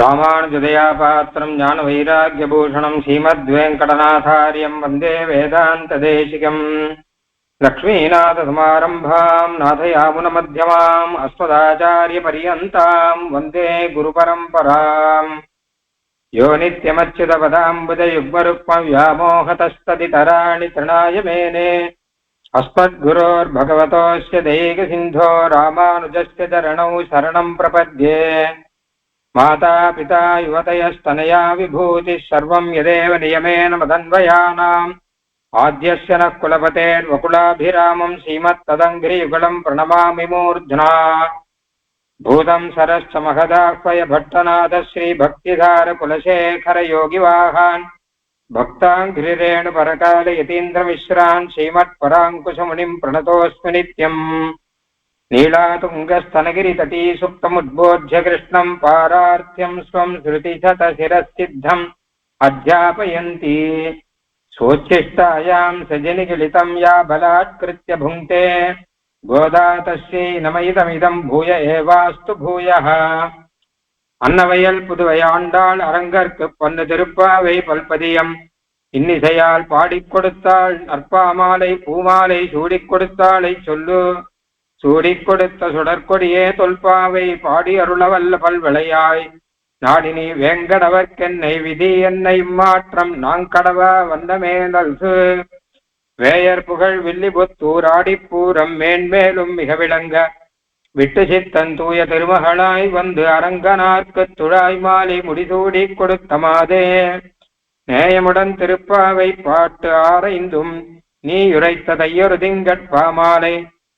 ராமானுஜதயாபாத்திரம் ஞான வைராக்கியபூஷணம் ஸ்ரீமத்வேங்கடநாதாரியம் வந்தே வேதாந்ததேசிகம். லக்ஷ்மீநாதசமாரம்பாம் நாதயாமுனமத்தியமாம் அஸ்மதாச்சாரியபரியந்தாம் வந்தே குருபரம்பராம். யோ நித்யமच्युतपदाम्बुजयुग्मरुक्मव्यामोहतस्तदितराणि तृणाय मेने अस्मद्गुरोर्भगवतोऽस्य दैकसिन्धो रामानुजस्य चरणौ शरणं प्रपद्ये. माता पिता युवतयस्तनया विभूतिः सर्वं यदेव नियमेन मदन्वयानाम् आद्यस्य नः कुलपतेर्वकुलाभिरामं श्रीमत्तदङ्घ्रियुगलं प्रणमामि मूर्ध्ना. भूतं सरश्च महदाह्वय भट्टनाथ श्रीभक्तिधारकुलशेखरयोगिवाहान् भक्ताङ्घ्रिरेणुपरकालयतीन्द्रमिश्रान् श्रीमत्पराङ्कुशमुनिं प्रणतोऽस्मि नित्यम्. नीलातुङ्गस्तनगिरितटी सुप्तमुद्बोध्य कृष्णं पारार्थ्यं स्वं श्रुतिशतशिरःसिद्धम् अध्यापयन्ती. सोच्छिष्टायां सजनिगिलितं या बलात्कृत्य भुङ्क्ते गोदा तस्यै नमइदमिदं भूय एवास्तु भूयः. அன்னவயல் புதுவை ஆண்டாள் அரங்கற்கு பொன்னு திருப்பாவை பல்பதியம் இன்னிசையால் பாடிக் கொடுத்தாள் நற்பாமாலை பூமாலை சூடிக் கொடுத்தாளை சொல்லு. சூடிக் கொடுத்த சுடற்கொடியே தொல்பாவை பாடி அருளவல்ல பல்விளையாய் நாடினி வேங்கடவர்க்கென்னை விதி என்னை மாற்றம் நாங்கடவா வந்தமே நல்சு. வேயர் புகழ் வில்லிபுத்தூர் ஆடிப்பூரம் மேன்மேலும் மிக விளங்க விட்டு சித்தன் தூய திருமகளாய் வந்து அரங்கனார்க்கு துழாய் மாலை முடிசூடி கொடுத்த மாதே. நேயமுடன் திருப்பாவை பாட்டு ஆரைந்தும் நீ உரைத்த தையொரு திங்கட்பாமாலை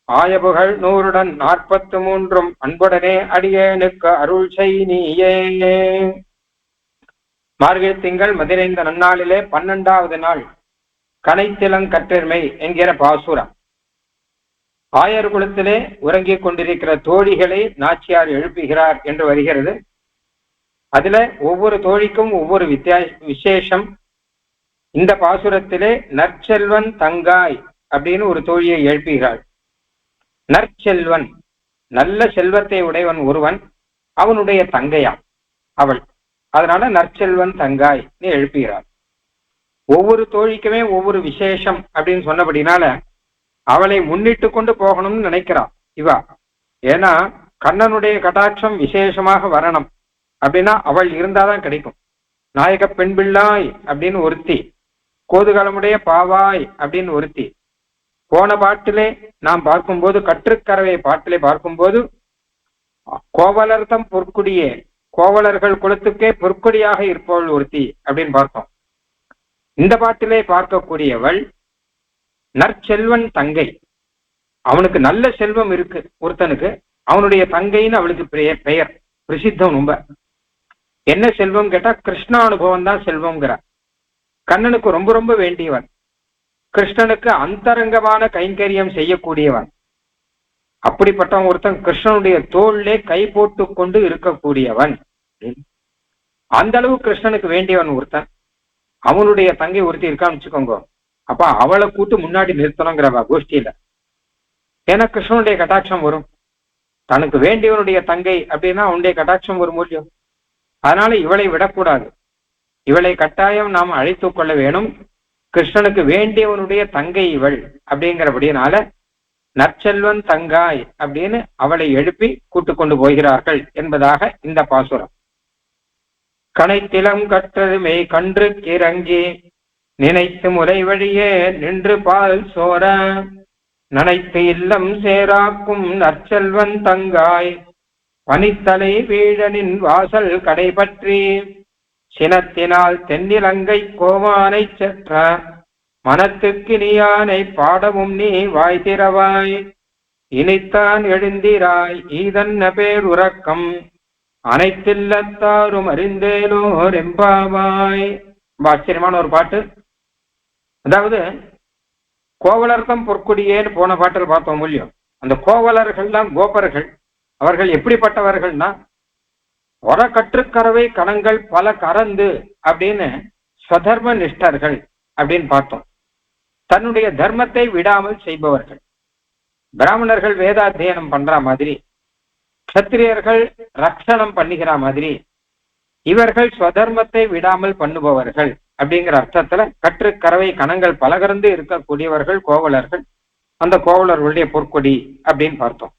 ஆயபுகழ் 100 அன்புடனே அடியேனுக்கு அருள் செய் நீயே. மார்கழி திங்கள் 15 நன்னாளிலே 12வது நாள் கனைத்திலங்கற்றின்மை என்கிற பாசுரம். ஆயர் குலத்திலே உறங்கிக் கொண்டிருக்கிற தோழிகளை நாச்சியார் எழுப்புகிறார் என்று வருகிறது. அதுல ஒவ்வொரு தோழிக்கும் ஒவ்வொரு விசேஷம். இந்த பாசுரத்திலே நற்செல்வன் தங்காய் அப்படின்னு ஒரு தோழியை எழுப்புகிறாள். நற்செல்வன் நல்ல செல்வத்தை உடையவன் ஒருவன், அவனுடைய தங்கையாம் அவள். அதனால நற்செல்வன் தங்காய் எழுப்புகிறாள். ஒவ்வொரு தோழிக்குமே ஒவ்வொரு விசேஷம் அப்படின்னு சொன்னபடினால அவளை முன்னிட்டு கொண்டு போகணும்னு நினைக்கிறான் இவா. ஏன்னா கண்ணனுடைய கடாட்சம் விசேஷமாக வரணும் அப்படின்னா அவள் இருந்தாதான் கிடைக்கும். நாயக பெண் பிள்ளாய் அப்படின்னு ஒருத்தி, கோதுகாலமுடைய பாவாய் அப்படின்னு ஒருத்தி. போன பாட்டிலே நாம் பார்க்கும்போது கற்றுக்கறவை பாட்டிலே பார்க்கும்போது கோவலர்தம் பொற்குடியே, கோவலர்கள் குலத்துக்கே பொற்குடியாக இருப்பவள் ஒருத்தி அப்படின்னு பார்த்தோம். இந்த பாட்டிலே பார்க்கக்கூடியவள் நற்செல்வன் தங்கை. அவனுக்கு நல்ல செல்வம் இருக்கு ஒருத்தனுக்கு, அவனுடைய தங்கைன்னு அவளுக்கு பெயர் பிரசித்தம். ரொம்ப என்ன செல்வம் கேட்டா கிருஷ்ண அனுபவம் தான் செல்வம்ங்கிறார். கண்ணனுக்கு ரொம்ப ரொம்ப வேண்டியவன், கிருஷ்ணனுக்கு அந்தரங்கமான கைங்கரியம் செய்யக்கூடியவன். அப்படிப்பட்டவன் ஒருத்தன் கிருஷ்ணனுடைய தோளிலே கை போட்டு கொண்டு இருக்கக்கூடியவன். அந்த அளவு கிருஷ்ணனுக்கு வேண்டியவன் ஒருத்தன். அவனுடைய தங்கை ஒருத்தி இருக்கான்னு வச்சுக்கோங்க. அப்ப அவளை கூட்டு முன்னாடி நிறுத்தணுங்கிறவா கோஷ்டியில. ஏன்னா கிருஷ்ணனுடைய கட்டாட்சம் வரும். தனக்கு வேண்டியவனுடைய தங்கை அப்படின்னா அவனுடைய கட்டாட்சம் வரும் மூலியம். அதனால இவளை விடக்கூடாது, இவளை கட்டாயம் நாம் அழைத்து கொள்ள வேணும். கிருஷ்ணனுக்கு வேண்டியவனுடைய தங்கை இவள் அப்படிங்கிறபடினால நற்செல்வன் தங்காய் அப்படின்னு அவளை எழுப்பி கூட்டு கொண்டு போகிறார்கள் என்பதாக இந்த பாசுரம். கனைத்திலம் கற்றதுமே கன்று கிறங்கி நினைத்து முறை வழியே நின்று பால் சோர நனைத்து இல்லம் சேராக்கும் நற்செல்வன் தங்காய் பனித்தலை வீழனின் வாசல் கடைபற்றி சினத்தினால் தென்னிலங்கை கோமானை செற்ற மனத்துக்கு நீயானை பாடவும் நீ வாய் திறவாய் இனித்தான் எழுந்திராய் ஈதன்ன பேர் உறக்கம் அனைத்தில்லத்தாரும் அறிந்தேலோர் எம்பாவாய். ஆச்சரியமான ஒரு பாட்டு. அதாவது கோவலர்தம் பொற்குடியேன்னு போன பாட்டில் பார்த்தோம் மூலியம். அந்த கோவலர்கள் தான் கோபர்கள். அவர்கள் எப்படிப்பட்டவர்கள்னா ஒர கற்றுக்கறவை கணங்கள் பல கறந்து அப்படின்னு ஸ்வதர்ம நிஷ்டர்கள் அப்படின்னு பார்த்தோம். தன்னுடைய தர்மத்தை விடாமல் செய்பவர்கள். பிராமணர்கள் வேதாத்தியனம் பண்ற மாதிரி, க்ஷத்திரியர்கள் ரக்ஷணம் பண்ணிக்கிற மாதிரி, இவர்கள் ஸ்வதர்மத்தை விடாமல் பண்ணுபவர்கள் அப்படிங்கிற அர்த்தத்துல கற்று கறவை கணங்கள் பலகர்ந்து இருக்கக்கூடியவர்கள் கோவலர்கள், அந்த கோவலர்களுடைய பொற்கொடி அப்படின்னு பார்த்தோம்.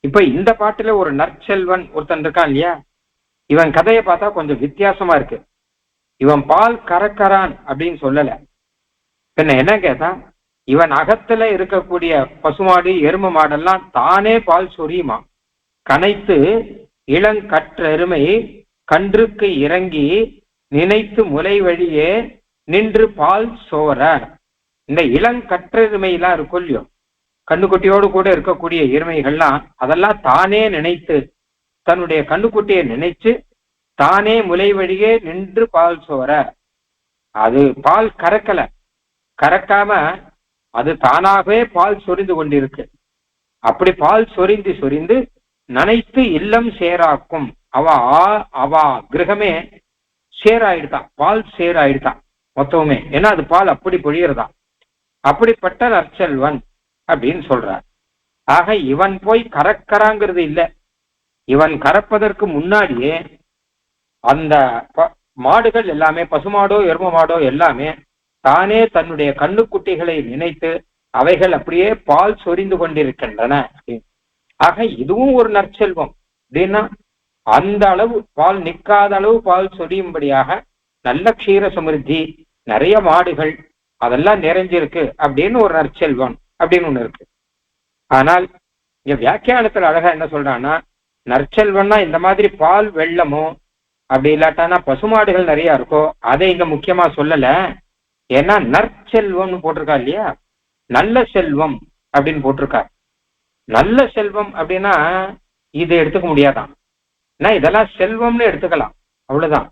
இப்ப இந்த பாட்டுல ஒரு நற்செல்வன் ஒருத்தன் இருக்கான் இல்லையா, இவன் கதையை பார்த்தா கொஞ்சம் வித்தியாசமா இருக்கு. இவன் பால் கறக்கறான் அப்படின்னு சொல்லல. பின்ன என்ன கேட்டா, இவன் அகத்துல இருக்கக்கூடிய பசுமாடு எரும மாடெல்லாம் தானே பால் சொரியுமா, கனைத்து இளங்கற்றெருமை கன்றுக்கு இறங்கி நினைத்து முலை வழியே நின்று பால் சோர. இந்த இளங்கற்றெருமையெல்லாம் இருக்கும் இல்லையோ, கண்ணுக்குட்டியோடு கூட இருக்கக்கூடிய எருமைகள்லாம் அதெல்லாம் தானே நினைத்து, தன்னுடைய கண்ணுக்குட்டியை நினைச்சு தானே முலை வழியே நின்று பால் சோர. அது பால் கறக்கல, கறக்காம அது தானாகவே பால் சொரிந்து கொண்டிருக்கு. அப்படி பால் சொரிந்து சொரிந்து நனைத்து இல்லம் சேராக்கும். அவ கிரகமே சேராயிடுதான், பால் சேராயிடுதான் மொத்தமே. ஏன்னா அது பால் அப்படி பொழியறதா. அப்படிப்பட்ட நற்செல்வன் அப்படின்னு சொல்றார். ஆக இவன் போய் கறக்கறாங்கிறது இல்லை, இவன் கறப்பதற்கு முன்னாடியே அந்த மாடுகள் எல்லாமே, பசுமாடோ எரும மாடோ எல்லாமே தானே தன்னுடைய கண்ணுக்குட்டிகளை நினைத்து அவைகள் அப்படியே பால் சொரிந்து கொண்டிருக்கின்றன. ஆக இதுவும் ஒரு நற்செல்வம். அப்படின்னா அந்த அளவு பால் நிற்காத அளவு பால் சொரியும்படியாக நல்ல க்ஷீர சமிருத்தி, நிறைய மாடுகள் அதெல்லாம் நிறைஞ்சிருக்கு அப்படின்னு ஒரு நற்செல்வம் அப்படின்னு ஒண்ணு இருக்கு. ஆனால் இங்க வியாக்கியானத்துல அழகா என்ன சொல்றான்னா, நற்செல்வம்னா இந்த மாதிரி பால் வெள்ளமோ அப்படி இல்லாட்டானா பசுமாடுகள் நிறைய இருக்கோ அதை இங்க முக்கியமா சொல்லல. ஏன்னா நற்செல்வம்னு போட்டிருக்கா இல்லையா, நல்ல செல்வம் அப்படின்னு போட்டிருக்கா. நல்ல செல்வம் அப்படின்னா இது எடுத்துக்க முடியாதான், இதெல்லாம் செல்வம்னு எடுத்துக்கலாம் அவ்வளவுதான்.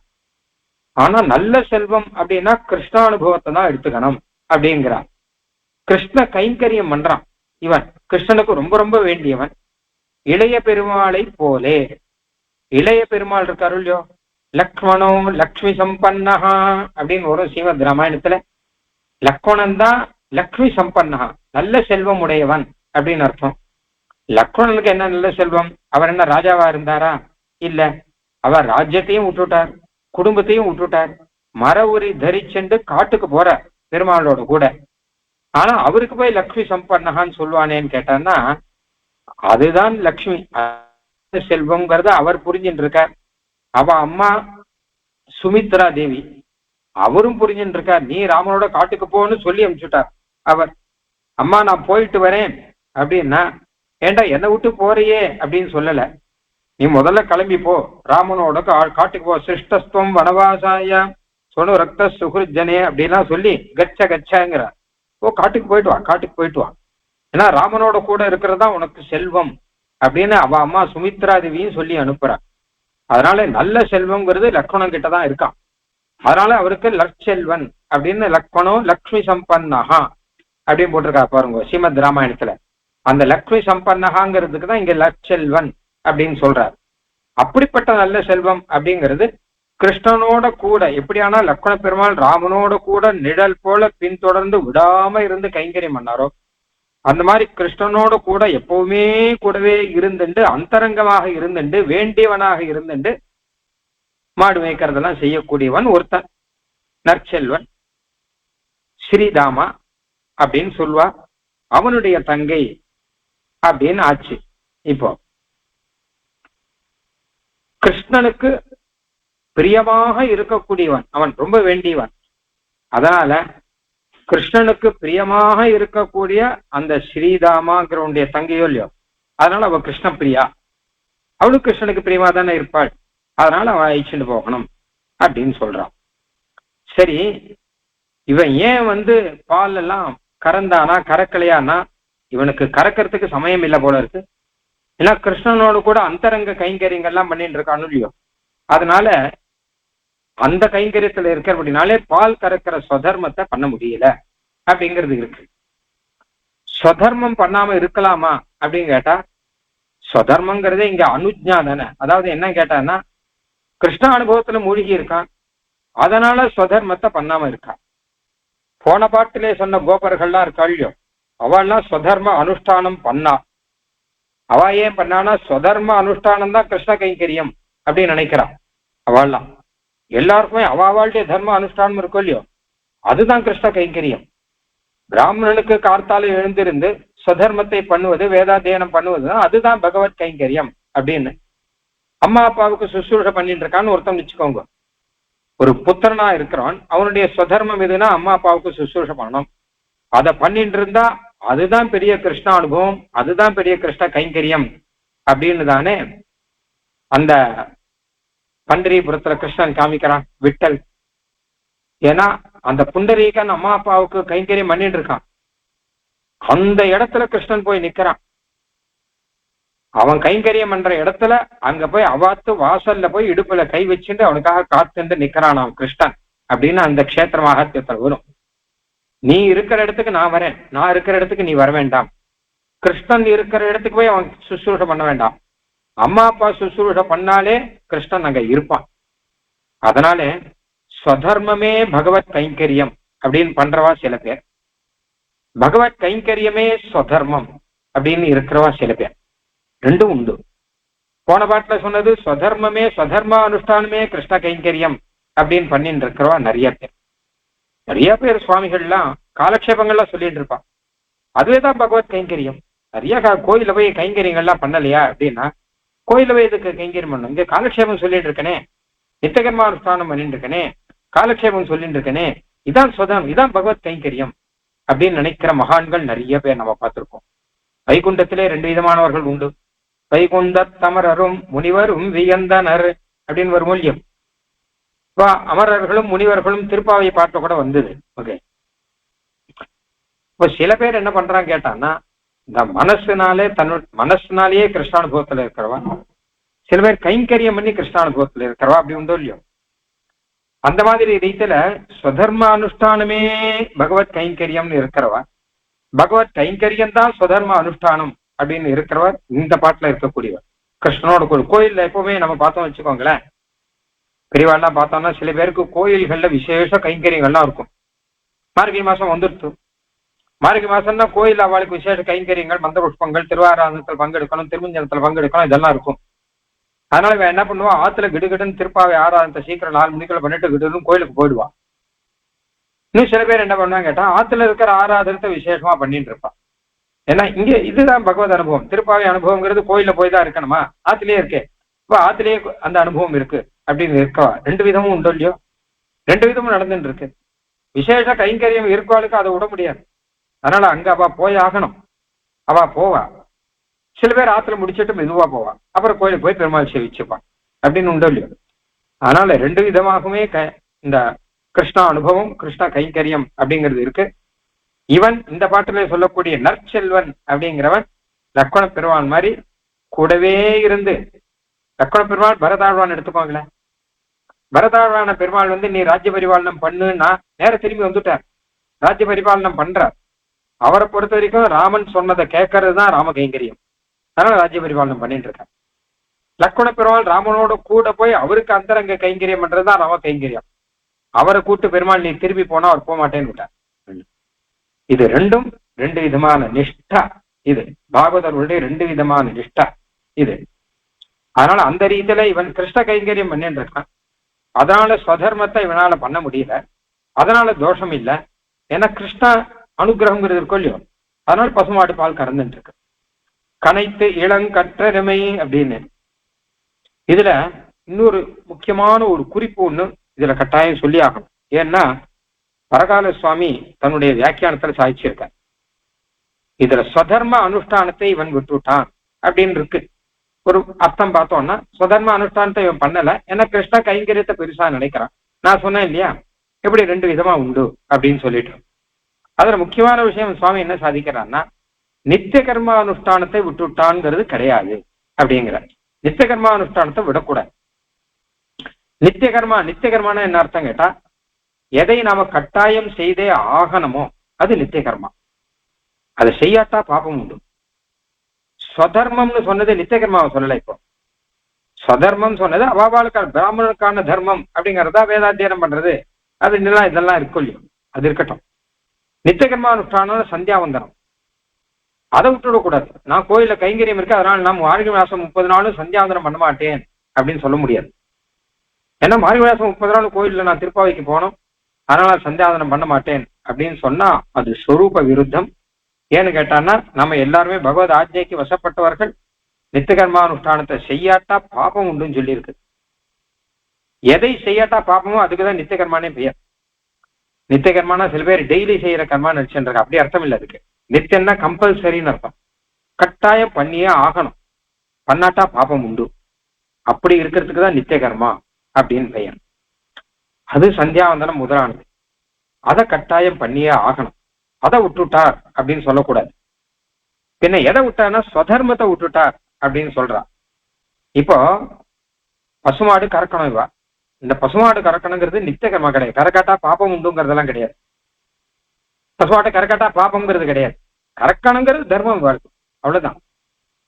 ஆனா நல்ல செல்வம் அப்படின்னா கிருஷ்ணானுபவத்தை தான் எடுத்துக்கணும் அப்படிங்கிறான். கிருஷ்ண கைங்கரியம் பண்றான் இவன், கிருஷ்ணனுக்கு ரொம்ப ரொம்ப வேண்டியவன். இளைய பெருமாளை போலே, இளைய பெருமாள் இருக்காரு இல்லையோ, லக்ஷ்மணோ லக்ஷ்மி சம்பன்னஹா அப்படின்னு ஒரு ஸ்ரீமத் ராமாயணத்துல லக்ஷ்மணன் தான் லக்ஷ்மி சம்பன்னஹா, நல்ல செல்வம் உடையவன் அப்படின்னு அர்த்தம். லக்ஷ்மணனுக்கு என்ன நல்ல செல்வம்? அவர் என்ன ராஜாவா இருந்தாரா? இல்ல, அவர் ராஜ்யத்தையும் விட்டுட்டார், குடும்பத்தையும் விட்டுட்டார், மர உரி தரிச்சென்று காட்டுக்கு போறார் பெருமாளோட கூட. ஆனா அவருக்கு போய் லக்ஷ்மி சம்பன்னஹான்னு சொல்லுவானேன்னு கேட்டான்னா, அதுதான் லக்ஷ்மி செல்வம்ங்கிறத அவர் புரிஞ்சுட்டு இருக்கார். அவ அம்மா சுமித்ரா தேவி அவரும் புரிஞ்சுட்டு இருக்கார். நீ ராமனோட காட்டுக்கு போன்னு சொல்லி அனுப்பிச்சுட்டார் அவர். அம்மா நான் போயிட்டு வரேன் அப்படின்னா, ஏண்டா என்னை விட்டு போறியே அப்படின்னு சொல்லல, நீ முதல்ல கிளம்பி போ, ராமனோட காட்டுக்கு போ, சிருஷ்டஸ்துவம் வனவாசாய சொனு ரக்த சுகுர்ஜனே அப்படின்லாம் சொல்லி கச்ச கச்சாங்கிறார். ஓ காட்டுக்கு போயிட்டு வா, காட்டுக்கு போயிட்டு வா, ஏன்னா ராமனோட கூட இருக்கிறதா உனக்கு செல்வம் அப்படின்னு அவ அம்மா சுமித்ரா தேவியும் சொல்லி அனுப்புறா. அதனால நல்ல செல்வம்ங்கிறது லக்ஷ்மணன் கிட்டதான் இருக்கான். அதனால அவருக்கு லட்செல்வன் அப்படின்னு லக்ஷ்மணோ லக்ஷ்மி சம்பன்னஹா அப்படின்னு போட்டிருக்கா பாருங்க ஸ்ரீமத் ராமாயணத்துல. அந்த லக்ஷ்மி சம்பன்னஹாங்கிறதுக்கு தான் இங்க லட்செல்வன் அப்படின்னு சொல்றார். அப்படிப்பட்ட நல்ல செல்வம் அப்படிங்கிறது கிருஷ்ணனோட கூட, எப்படியானா லக்ஷ்மண பெருமாள் ராமனோட கூட நிழல் போல பின்தொடர்ந்து விடாம இருந்து கைங்கரியம் பண்ணாரோ, அந்த மாதிரி கிருஷ்ணனோட கூட எப்பவுமே கூடவே இருந்துண்டு, அந்தரங்கமாக இருந்துண்டு, வேண்டியவனாக இருந்துண்டு மாடு மேய்க்கிறதெல்லாம் செய்யக்கூடியவன் ஒருத்தன் நற்செல்வன். ஸ்ரீதாமா அப்படின்னு சொல்வா, அவனுடைய தங்கை அப்படின்னு ஆச்சு. இப்போ கிருஷ்ணனுக்கு பிரியமாக இருக்கக்கூடியவன், அவன் ரொம்ப வேண்டியவன். அதனால கிருஷ்ணனுக்கு பிரியமாக இருக்கக்கூடிய அந்த ஸ்ரீதாமாங்கிறவனுடைய தங்கையோ இல்லையோ, அதனால அவ கிருஷ்ண பிரியா, அவளுக்கு கிருஷ்ணனுக்கு பிரியமா தானே இருப்பாள், அதனால அவன் அழிச்சுட்டு போகணும் அப்படின்னு சொல்றான். சரி, இவன் ஏன் பால் எல்லாம் கறந்தானா கறக்கலையானா, இவனுக்கு கறக்கிறதுக்கு சமயம் இல்லை போல இருக்கு. ஏன்னா கிருஷ்ணனோடு கூட அந்தரங்க கைங்கரியங்கள்லாம் பண்ணிட்டு இருக்கானு இல்லையோ, அதனால அந்த கைங்கரியத்துல இருக்கிறபடினாலே பால் கறக்கிற ஸ்வதர்மத்தை பண்ண முடியல அப்படிங்கிறது இருக்கு. ஸ்வதர்மம் பண்ணாம இருக்கலாமா அப்படின்னு கேட்டா, ஸ்வதர்மங்கிறதே இங்க அனுஜ்ஞா தானே. அதாவது என்ன கேட்டான்னா, கிருஷ்ண அனுபவத்துல மூழ்கி இருக்கான், அதனால ஸ்வதர்மத்தை பண்ணாம இருக்கான். போன பாட்டிலே சொன்ன கோபர்கள்லாம் இருக்கா இல்லையோ, அவள்லாம் ஸ்வதர்ம அனுஷ்டானம் பண்ணா. அவ ஏன் பண்ணானா, ஸ்வதர்ம அனுஷ்டானம் தான் கிருஷ்ண கைங்கரியம் அப்படின்னு நினைக்கிறான். அவள்லாம் எல்லாருக்குமே அவாவாளுடைய தர்ம அனுஷ்டானம் இருக்கும் இல்லையோ, அதுதான் கிருஷ்ண கைங்கரியம். பிராமணனுக்கு கார்த்தால எழுந்திருந்து ஸ்வதர்மத்தை பண்ணுவது, வேதாத்தியனம் பண்ணுவதுதான் அதுதான் பகவத் கைங்கரியம் அப்படின்னு. அம்மா அப்பாவுக்கு சுசூஷை பண்ணிட்டு இருக்கான்னு ஒருத்தன் வச்சுக்கோங்க. ஒரு புத்திரனா இருக்கிறான், அவனுடைய ஸ்வதர்மம் எதுனா அம்மா அப்பாவுக்கு சுசூஷை பண்ணணும். அதை பண்ணிட்டு இருந்தா அதுதான் பெரிய கிருஷ்ண அனுபவம், அதுதான் பெரிய கிருஷ்ண கைங்கரியம் அப்படின்னு தானே அந்த பண்டரிபுரத்துல கிருஷ்ணன் காமிக்கிறான் விட்டல். ஏன்னா அந்த புண்டரீகன் அம்மா அப்பாவுக்கு கைங்கரியம் பண்ணிட்டு இருக்கான். அந்த இடத்துல கிருஷ்ணன் போய் நிக்கிறான். அவன் கைங்கரியம் பண்ற இடத்துல அங்க போய் அவாத்து வாசல்ல போய் இடுப்புல கை வச்சுட்டு அவனுக்காக காத்துட்டு நிக்கிறான் அவன் கிருஷ்ணன் அப்படின்னு அந்த க்ஷேத்திர மகாத்மியத்துல வரும். நீ இருக்கிற இடத்துக்கு நான் வரேன், நான் இருக்கிற இடத்துக்கு நீ வர வேண்டாம். கிருஷ்ணன் இருக்கிற இடத்துக்கு போய் அவன் சுசுரூஷை பண்ண வேண்டாம். அம்மா அப்பா சுசுரூஷை பண்ணாலே கிருஷ்ணன் அங்க இருப்பான். அதனால ஸ்வதர்மமே பகவத் கைங்கரியம் அப்படின்னு பண்றவா சில பேர், பகவத் கைங்கரியமே ஸ்வதர்மம் அப்படின்னு இருக்கிறவா சில பேர். ரெண்டும் உண்டு. போன பாட்டுல சொன்னது ஸ்வதர்மமே ஸ்வதர்ம அனுஷ்டானமே கிருஷ்ண கைங்கரியம் அப்படின்னு பண்ணிட்டு இருக்கிறவா நிறைய பேர். நிறைய பேர் சுவாமிகள்லாம் காலக்ஷேபங்கள்லாம் சொல்லிட்டு இருப்பான், அதுவேதான் பகவத் கைங்கரியம். நிறைய கோயில போய் கைங்கரியங்கள்லாம் பண்ணலையா அப்படின்னா, கோயில போய் இதுக்கு கைங்கரியம் பண்ணும், இங்க காலக்ஷேபம் சொல்லிட்டு இருக்கனே, நித்தியகர்மா அனுஷ்டானம் பண்ணிட்டு இருக்கனே, காலக்ஷேபம் சொல்லிட்டு இருக்கனே, இதான் சொதம், இதான் பகவத் கைங்கரியம் அப்படின்னு நினைக்கிற மகான்கள் நிறைய பேர் நம்ம பார்த்திருக்கோம். வைகுண்டத்திலே 2 விதமானவர்கள் உண்டு. வைகுண்ட தமரரும் முனிவரும் வியந்தனர் அப்படின்னு ஒரு மூலியம். அமரர்களும் முனிவர்களும் திருப்பாவை பாட்ட கூட வந்தது. ஓகே, இப்ப சில பேர் என்ன பண்றாங்க கேட்டான்னா, இந்த மனசுனாலேயே கிருஷ்ணானுபவத்துல இருக்கிறவா, சில பேர் கைங்கரியம் பண்ணி கிருஷ்ணானுபவத்துல இருக்கிறவா, அப்படி உண்டோ இல்லையோ. அந்த மாதிரி ரீதியில ஸ்வதர்ம அனுஷ்டானமே பகவத் கைங்கரியம்னு இருக்கிறவா, பகவத் கைங்கரியம் தான் ஸ்வதர்ம அனுஷ்டானம் அப்படின்னு இருக்கிறவர் இந்த பாட்டுல இருக்கக்கூடியவர். கிருஷ்ணனோட கோயில்ல எப்பவுமே நம்ம பார்த்தோம் வச்சுக்கோங்களேன், பெரியவாள்லாம் பார்த்தோம்னா சில பேருக்கு கோயில்கள்ல விசேஷ கைங்கரியங்கள்லாம் இருக்கும். மார்கழி மாசம் வந்துடுச்சு, மார்கழி மாசம்னா கோயில் அவளுக்கு விசேஷ கைங்கரியங்கள், மந்திர புஷ்பங்கள், திருவாராதனத்தில் பங்கெடுக்கணும், திருமஞ்சனத்துல பங்கெடுக்கணும், இதெல்லாம் இருக்கும். அதனால இவன் என்ன பண்ணுவான், ஆத்துல கிடுகிடுன்னு திருப்பாவை ஆராதனத்தை சீக்கிரம் 4 மணிக்குள்ள பண்ணிட்டு கிடுன்னு கோயிலுக்கு போயிடுவான். இன்னும் சில பேர் என்ன பண்ணுவாங்க கேட்டா, ஆத்துல இருக்கிற ஆராதனத்தை விசேஷமா பண்ணிட்டு இருப்பான். ஏன்னா இங்க இதுதான் பகவத் அனுபவம். திருப்பாவை அனுபவங்கிறது கோயில போய் தான் இருக்கணுமா, ஆத்திலேயே இருக்கே, இப்ப ஆத்திலேயே அந்த அனுபவம் இருக்கு அப்படின்னு இருக்கவா. 2 விதமும் உண்டோ இல்லையோ, 2 விதமும் நடந்துட்டு இருக்கு. விசேஷ கைங்கரியம் இருக்கவாளுக்கு அதை விட முடியாது, அதனால அங்க அவ போய் ஆகணும், அவ போவா. சில பேர் ஆத்துல முடிச்சுட்டு மெதுவா போவா, அப்புறம் கோயிலுக்கு போய் பெருமாள் சேவிச்சுப்பான் அப்படின்னு உண்டோ இல்லையோ. அதனால 2 விதமாகவுமே இந்த கிருஷ்ண அனுபவம், கிருஷ்ண கைங்கரியம் அப்படிங்கிறது இருக்கு. இவன் இந்த பாட்டிலே சொல்லக்கூடிய நற்செல்வன் அப்படிங்கிறவன் லக்ஷ்மண பெருமான் மாதிரி கூடவே இருந்து, லக்ஷ்மண பெருமாள் பரதாழ்வான் எடுத்துக்கோங்களேன். பரதாழ்வான பெருமாள் நீ ராஜ்ய பரிபாலனம் பண்ணுன்னா நேர திரும்பி வந்துட்டார், ராஜ்ய பரிபாலனம் பண்றார். அவரை பொறுத்த வரைக்கும் ராமன் சொன்னதை கேட்கறது தான் ராம கைங்கரியம், அதனால ராஜ்ய பரிபாலனம் பண்ணிட்டு இருக்கார். லக்ஷ்மண பெருமாள் ராமனோட கூட போய் அவருக்கு அந்தரங்க கைங்கரியம் பண்றதுதான் ராம கைங்கரியம். அவரை கூட்டு பெருமாள் நீ திரும்பி போனா அவர் போக மாட்டேன்னு விட்டார். இது 2 விதமான நிஷ்டா. இது பாகவதர்களுடைய 2 விதமான நிஷ்டா இது. அதனால அந்த ரீதியில இவன் கிருஷ்ண கைங்கரியம் பண்ணிட்டு இருக்கான். அதனால ஸ்வதர்மத்தை இவனால பண்ண முடியல, அதனால தோஷம் இல்லை. ஏன்னா கிருஷ்ண அனுகிரகங்கிறது இருக்கும் இல்லையோ, அதனால பசுமாடு பால் கறந்துட்டு இருக்கு. கனைத்து இளங்கற்றருமை அப்படின்னு இதுல இன்னொரு முக்கியமான ஒரு குறிப்பு ஒண்ணு இதுல கட்டாயம் சொல்லி ஆகணும். ஏன்னா பரகால சுவாமி தன்னுடைய வியாக்கியானத்துல சாதிச்சிருக்க, இதுல ஸ்வதர்ம அனுஷ்டானத்தை இவன் விட்டுட்டான் அப்படின்னு இருக்கு. ஒரு அர்த்தம் பார்த்தோம்னா, ஸ்வதர்ம அனுஷ்டானத்தை இவன் பண்ணல, ஏன்னா கிருஷ்ண கைங்கரியத்தை பெருசா நினைக்கிறான். நான் சொன்னேன் இல்லையா, எப்படி 2 விதமா உண்டு அப்படின்னு சொல்லிட்டு. அதுல முக்கியமான விஷயம் சுவாமி என்ன சாதிக்கிறான்னா, நித்திய கர்ம அனுஷ்டானத்தை விட்டுட்டான்ங்கிறது கிடையாது அப்படிங்கிற. நித்திய கர்ம அனுஷ்டானத்தை விடக்கூடாது. நித்திய கர்மான என்ன அர்த்தம் கேட்டா, எதை நாம கட்டாயம் செய்தே ஆகணுமோ அது நித்திய கர்மா, அதை செய்யாட்டா பாபம் உண்டு. ஸ்வதர்மம்னு சொன்னது நித்திய கர்மாவை சொல்லலை. இப்போ ஸ்வதர்மம் சொன்னது அவாவாளுக்கான பிராமணனுக்கான தர்மம் அப்படிங்கிறதா வேதாத்தியனம் பண்றது அப்படின்னுலாம் இதெல்லாம் இருக்கும் இல்லையோ, அது இருக்கட்டும். நித்திய கர்மானுஷ்டானம் சந்தியாவந்தனம், அதை விட்டுவிடக்கூடாது. நான் கோயில கைங்கரியம் இருக்கு, அதனால நான் மார்கழி மாசம் 30 நாளும் சந்தியாவந்தனம் பண்ண மாட்டேன் அப்படின்னு சொல்ல முடியாது. ஏன்னா மாரிவிலாசம் 30 நாள் கோயில்ல நான் திருப்பாவைக்கு போனோம், அதனால சந்தியாவந்தனம் பண்ண மாட்டேன் அப்படின்னு சொன்னா அது ஸ்வரூப விருத்தம். ஏன்னு கேட்டான்னா நம்ம எல்லாருமே பகவத் ஆஜ்ஞைக்கு வசப்பட்டவர்கள். நித்தியகர்மானுஷ்டானத்தை செய்யாட்டா பாபம் உண்டுன்னு சொல்லியிருக்கு. எதை செய்யாட்டா பாபமோ அதுக்குதான் நித்தியகர்மானே பெயர். நித்தியகர்மானா சில பேர் டெய்லி செய்யற கர்மா நினைச்சுருக்க, அப்படி அர்த்தம் இல்லை. அதுக்கு நித்தியம்னா கம்பல்சரின்னு அர்த்தம். கட்டாயம் பண்ணியே ஆகணும், பண்ணாட்டா பாபம் உண்டு. அப்படி இருக்கிறதுக்கு தான் நித்திய கர்மா அப்படின்னு பெயர். அது சந்தியாவந்தனம் முதலானது. அதை கட்டாயம் பண்ணியே ஆகணும். அதை விட்டுட்டார் அப்படின்னு சொல்லக்கூடாது. பின்ன எதை விட்டார்னா ஸ்வதர்மத்தை விட்டுட்டார் அப்படின்னு சொல்றா. இப்போ பசுமாடு கறக்கணும். இவா இந்த பசுமாடு கறக்கணுங்கிறது நித்திய கர்மா கிடையாது. கறக்காட்டா பாப்பம் உண்டுங்கிறதெல்லாம் கிடையாது. பசுமாட்டை கறக்காட்டா பாப்பம்ங்கிறது கிடையாது. கறக்கணுங்கிறது தர்மம் வாழ்க்கை, அவ்வளவுதான்.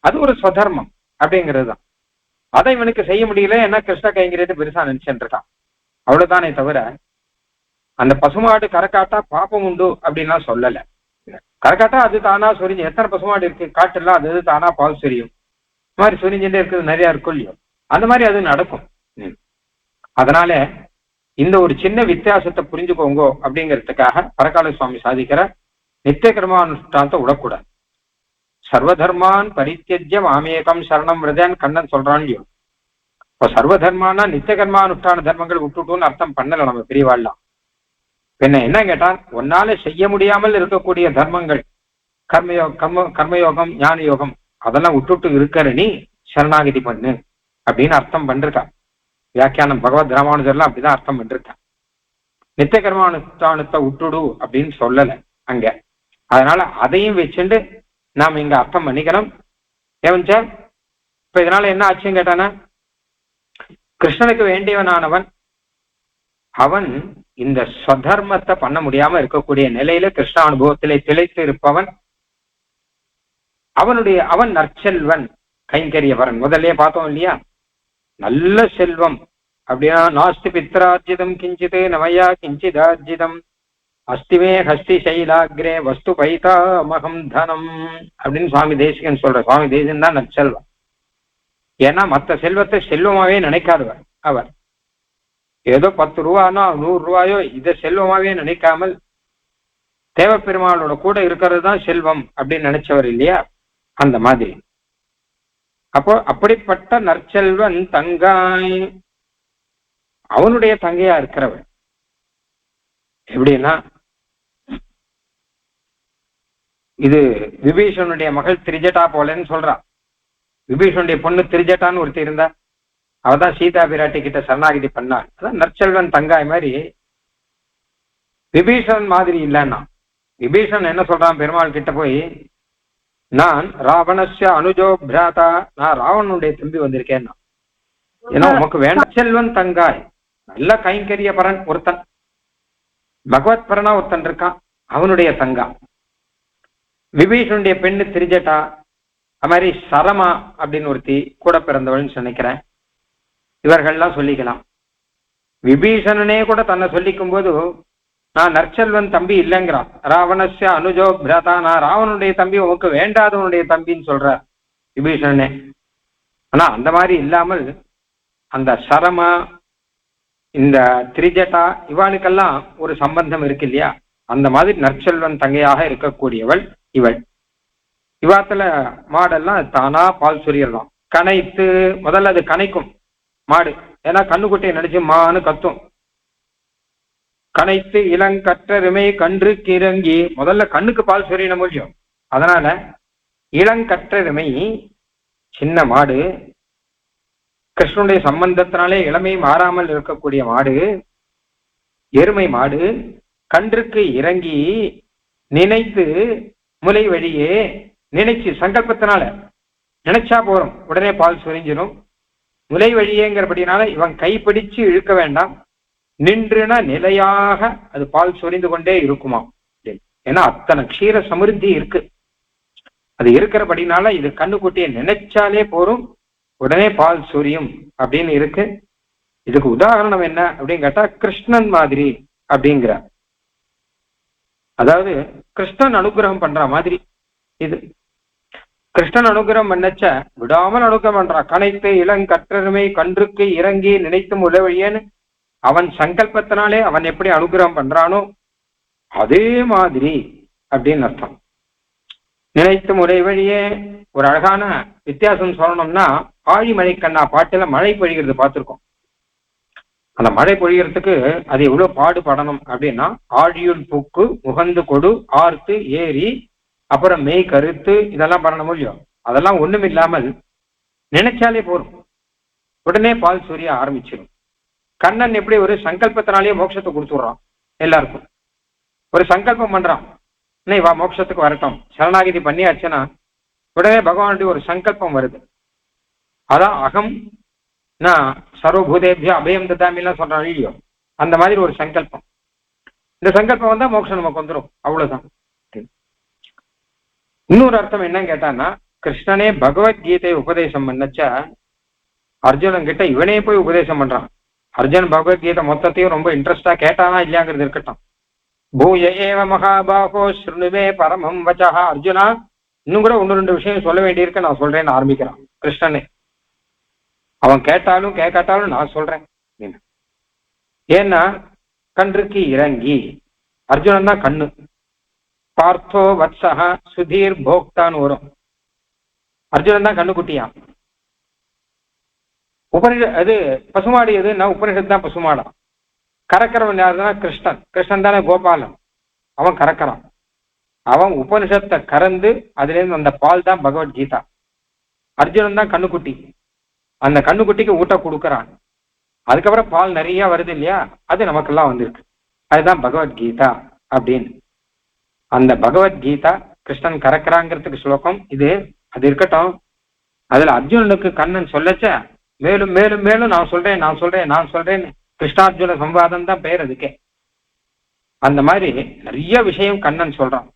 அது ஒரு ஸ்வதர்மம் அப்படிங்கிறது தான். அதை இவனுக்கு செய்ய முடியல, என்ன கிருஷ்ண கைங்கிறது பெருசா நினைச்சுட்டு இருக்கான், அவ்வளவுதானே தவிர அந்த பசுமாடு கறக்காட்டா பாப்பம் உண்டு அப்படின்லாம் சொல்லல. கறக்காட்டா அது தானா சொரிஞ்சு, எத்தனை பசுமாடு இருக்கு காட்டுலாம், அது தானா பால் சொரியும். இந்த மாதிரி சொரிஞ்சுட்டே இருக்கிறது நிறைய இருக்கும் இல்லையோ, அந்த மாதிரி அது நடக்கும். அதனால இந்த ஒரு சின்ன வித்தியாசத்தை புரிஞ்சுக்கோங்க அப்படிங்கிறதுக்காக பரகால சுவாமி சாதிக்கிற நித்திய கர்மானுஷ்டானத்தை விடக்கூடாது. சர்வதர்மான் பரித்தியஜ்ய மாமேகம் சரணம் விரதேன்னு கண்ணன் சொல்றான் இல்லையோ. இப்போ சர்வதர்மானா நித்திய கர்மானுஷ்டான தர்மங்கள் விட்டுட்டோன்னு அர்த்தம் பண்ணல நம்ம பெரியவாள்லாம். பின்ன என்ன கேட்டால், ஒன்னால செய்ய முடியாமல் இருக்கக்கூடிய தர்மங்கள், கர்மயோகம் ஞான யோகம், அதெல்லாம் விட்டுட்டு இருக்கிற நீ சரணாகதி பண்ணு அப்படின்னு அர்த்தம் பண்ணிருக்கா. வியாக்கியானம் பகவத் ராமானுஜர்லாம் அப்படிதான் அர்த்தம் பண்ணிருக்கா. நித்திய கர்மானுஷ்டானத்தை விட்டுடு அப்படின்னு சொல்லல அங்க. அதனால அதையும் வச்சுட்டு நாம் இங்க அர்த்தம் பண்ணிக்கணும். ஏவஞ்சா இப்ப இதனால என்ன ஆச்சுன்னு கேட்டானா, கிருஷ்ணனுக்கு வேண்டியவனானவன் அவன் இந்த ஸ்வதர்மத்தை பண்ண முடியாம இருக்கக்கூடிய நிலையில கிருஷ்ண அனுபவத்திலே திளைத்து இருப்பவன். அவன் நற்செல்வன் கைங்கரியவரன். முதல்ல பார்த்தோம் இல்லையா, நல்ல செல்வம் அப்படின்னா நாஸ்தி பித்ரார்ஜிதம் கிஞ்சித் நமையா கிஞ்சிதார்ஜிதம் அஸ்திமே ஹஸ்தி சைலாகிரே வஸ்து பைதா மகம் தனம் அப்படின்னு சுவாமி தேசிகன் சொல்ற. சுவாமி தேசிகன் தான் நற்செல்வம். ஏன்னா மற்ற செல்வத்தை செல்வமாவே நினைக்காதவர் அவர். ஏதோ 10 ரூபானோ 100 ரூபாயோ இதை செல்வமாவே நினைக்காமல் தேவப்பெருமாளோட கூட இருக்கிறது தான் செல்வம் அப்படின்னு நினைச்சவர் இல்லையா, அந்த மாதிரி. அப்போ அப்படிப்பட்ட நற்செல்வன் தங்காய், அவனுடைய தங்கையா இருக்கிறவன். எப்படின்னா, இது விபீஷனுடைய மகள் திரிஜட்டா போலன்னு சொல்றான். விபீஷனுடைய பொண்ணு திரிஜட்டான்னு ஒருத்தி இருந்தா, அவதான் சீதா பிராட்டி கிட்ட சரணாகிதி பண்ணாள். அதான் நற்செல்வன் தங்காய் மாதிரி. விபீஷன் மாதிரி இல்லைன்னா, விபீஷன் என்ன சொல்றான் பெருமாள் கிட்ட போய், நான் ராவணஸ்ய அனுஜோ பிராதா, நான் ராவணனுடைய தம்பி வந்திருக்கேன்னா. ஏன்னா உமக்கு வேண்டாம் செல்வன் தங்காய், நல்ல கைங்கரிய பரன் ஒருத்தன், பகவத் பரனா ஒருத்தன் இருக்கான், அவனுடைய தங்கா. விபீஷனுடைய பெண்ணு திரிஜட்டா, அது மாதிரி சரமா அப்படின்னு ஒருத்தி கூட பிறந்தவள்னு நினைக்கிறேன். இவர்கள்லாம் சொல்லிக்கலாம். விபீஷணனே கூட தன்னை சொல்லிக்கும் போது நான் நற்செல்வன் தம்பி இல்லைங்கிறான். ராவணஸ்ய அனுஜோ பிராதா, நான் ராவனுடைய தம்பி, உனக்கு வேண்டாதவனுடைய தம்பின்னு சொல்ற விபீஷணனே. ஆனா அந்த மாதிரி இல்லாமல் அந்த சரமா இந்த திரிஜட்டா இவாளுக்கெல்லாம் ஒரு சம்பந்தம் இருக்கு இல்லையா, அந்த மாதிரி நற்செல்வன் தங்கையாக இருக்கக்கூடியவள் இவள். இவாத்துல மாடெல்லாம் தானா பால் சொரியலாம். கனைத்து, முதல்ல அது கனைக்கும் மாடு, ஏன்னா கண்ணுக்குட்டியை நினைச்சு மான்னு கத்தும். கனைத்து இளங்கற்றருமை கன்று கிறங்கி, முதல்ல கண்ணுக்கு பால் சொரியணும் முடியும். அதனால இளங்கற்றருமை சின்ன மாடு, கிருஷ்ணனுடைய சம்பந்தத்தினாலே இளமை மாறாமல் இருக்கக்கூடிய மாடு, எருமை மாடு, கன்றுக்கு இறங்கி நினைத்து முலை வழியே நினைச்சு, சங்கல்பத்தினால நினைச்சா போறோம் உடனே பால் சொரிஞ்சிடும். முலை வழியேங்கிறபடினால இவன் கைப்பிடிச்சு இழுக்க வேண்டாம், நின்றுனா நிலையாக அது பால் சொரிந்து கொண்டே இருக்குமா. ஏன்னா அத்தனை க்ஷீர சமிருத்தி இருக்கு. அது இருக்கிறபடினால இது கண்ணுக்குட்டியை நினைச்சாலே போரும், உடனே பால் சொரியும் அப்படின்னு இருக்கு. இதுக்கு உதாரணம் என்ன அப்படின்னு கேட்டா, கிருஷ்ணன் மாதிரி அப்படிங்கிற, அதாவது கிருஷ்ணன் அனுகிரகம் பண்ற மாதிரி இது. கிருஷ்ணன் அனுகிரகம் பண்ணச்ச விடாமல் அனுகிரகம் பண்றான். கனைத்து இளங்கற்றருமை கன்றுக்கு இறங்கி நினைத்தும் உதவியேன்னு அவன் சங்கல்பத்தினாலே அவன் எப்படி அனுகிரகம் பண்றானோ அதே மாதிரி அப்படின்னு அர்த்தம். நினைத்து முறை வழியே ஒரு அழகான வித்தியாசம் சொல்லணும்னா, ஆழிமழை கண்ணா பாட்டுல மழை பொழிகிறது பார்த்திருக்கோம். அந்த மழை பொழிகிறதுக்கு அது எவ்வளவு பாடுபடணும் அப்படின்னா, ஆழியுள் பூக்கு முகந்து கொடு ஆர்த்து ஏறி அப்புறம் மெய் கருத்து இதெல்லாம் பண்ணணும் இல்லையோ, அதெல்லாம் ஒண்ணும் இல்லாமல் நினைச்சாலே போதும், உடனே பால் சூரிய ஆரம்பிச்சிடும். கண்ணன் எப்படி ஒரு சங்கல்பத்தினாலேயே மோட்சத்தை கொடுத்துடுறான். எல்லாருக்கும் ஒரு சங்கல்பம் பண்றான், இன்னை வா மோட்சத்துக்கு வரட்டும், சரணாகிதி பண்ணியாச்சுன்னா உடனே பகவானுடைய ஒரு சங்கல்பம் வருது. அதான் அகம் நான் சர்வபூதேபிய அபயம் ததாமிலாம் சொல்றான் இல்லையோ, அந்த மாதிரி ஒரு சங்கல்பம். இந்த சங்கல்பம் வந்தா மோட்சம் நமக்கு வந்துடும், அவ்வளவுதான். இன்னொரு அர்த்தம் என்னன்னு கேட்டான்னா, கிருஷ்ணனே பகவத்கீதை உபதேசம் பண்ணச்சா அர்ஜுனன் கிட்ட இவனே போய் உபதேசம் பண்றான். அர்ஜுன் பகவத்கீதை மொத்தத்தையும் ரொம்ப இன்ட்ரெஸ்டா கேட்டானா இல்லையாங்கிறது இருக்கட்டும். பூய ஏவ மகாபாகோ ஸ்ருணுவே பரமம் வச்சா அர்ஜுனா, இன்னும் கூட ஒன்று ரெண்டு விஷயம் சொல்ல வேண்டியிருக்கு, நான் சொல்றேன்னு ஆரம்பிக்கிறான் கிருஷ்ணனே. அவன் கேட்டாலும் கேட்காட்டாலும் நான் சொல்றேன். ஏன்னா கன்றுக்கு இறங்கி, அர்ஜுனன் தான் கண்ணு, பார்த்தோ வத்சகா சுதீர் போக்தான்னு வரும். அர்ஜுனன் தான் கண்ணுக்குட்டியான். அது பசுமாடு எதுன்னா உபனிஷத் தான் பசுமாடான். கறக்கிறவன் யாருன்னா கிருஷ்ணன். கிருஷ்ணன் தானே கோபாலன், அவன் கறக்கிறான். அவன் உபனிஷத்தை கறந்து அதுல இருந்து அந்த பால் தான் பகவத்கீதா. அர்ஜுனன் தான் கண்ணுக்குட்டி, அந்த கண்ணுக்குட்டிக்கு ஊட்ட கொடுக்கறான். அதுக்கப்புறம் பால் நிறைய வருது இல்லையா, அது நமக்கெல்லாம் வந்திருக்கு. அதுதான் பகவத்கீதா அப்படின்னு. அந்த பகவத்கீதா கிருஷ்ணன் கறக்கிறாங்கிறதுக்கு ஸ்லோகம் இது. அது இருக்கட்டும், அதுல அர்ஜுனனுக்கு கண்ணன் சொல்லச்ச மேலும் மேலும் மேலும் நான் சொல்றேன் நான் சொல்றேன் நான் சொல்றேன்னு கிருஷ்ணார்ஜுன சம்வாதம் தான் பெயர் அதுக்கே. அந்த மாதிரி நிறைய விஷயம் கண்ணன் சொல்றான்.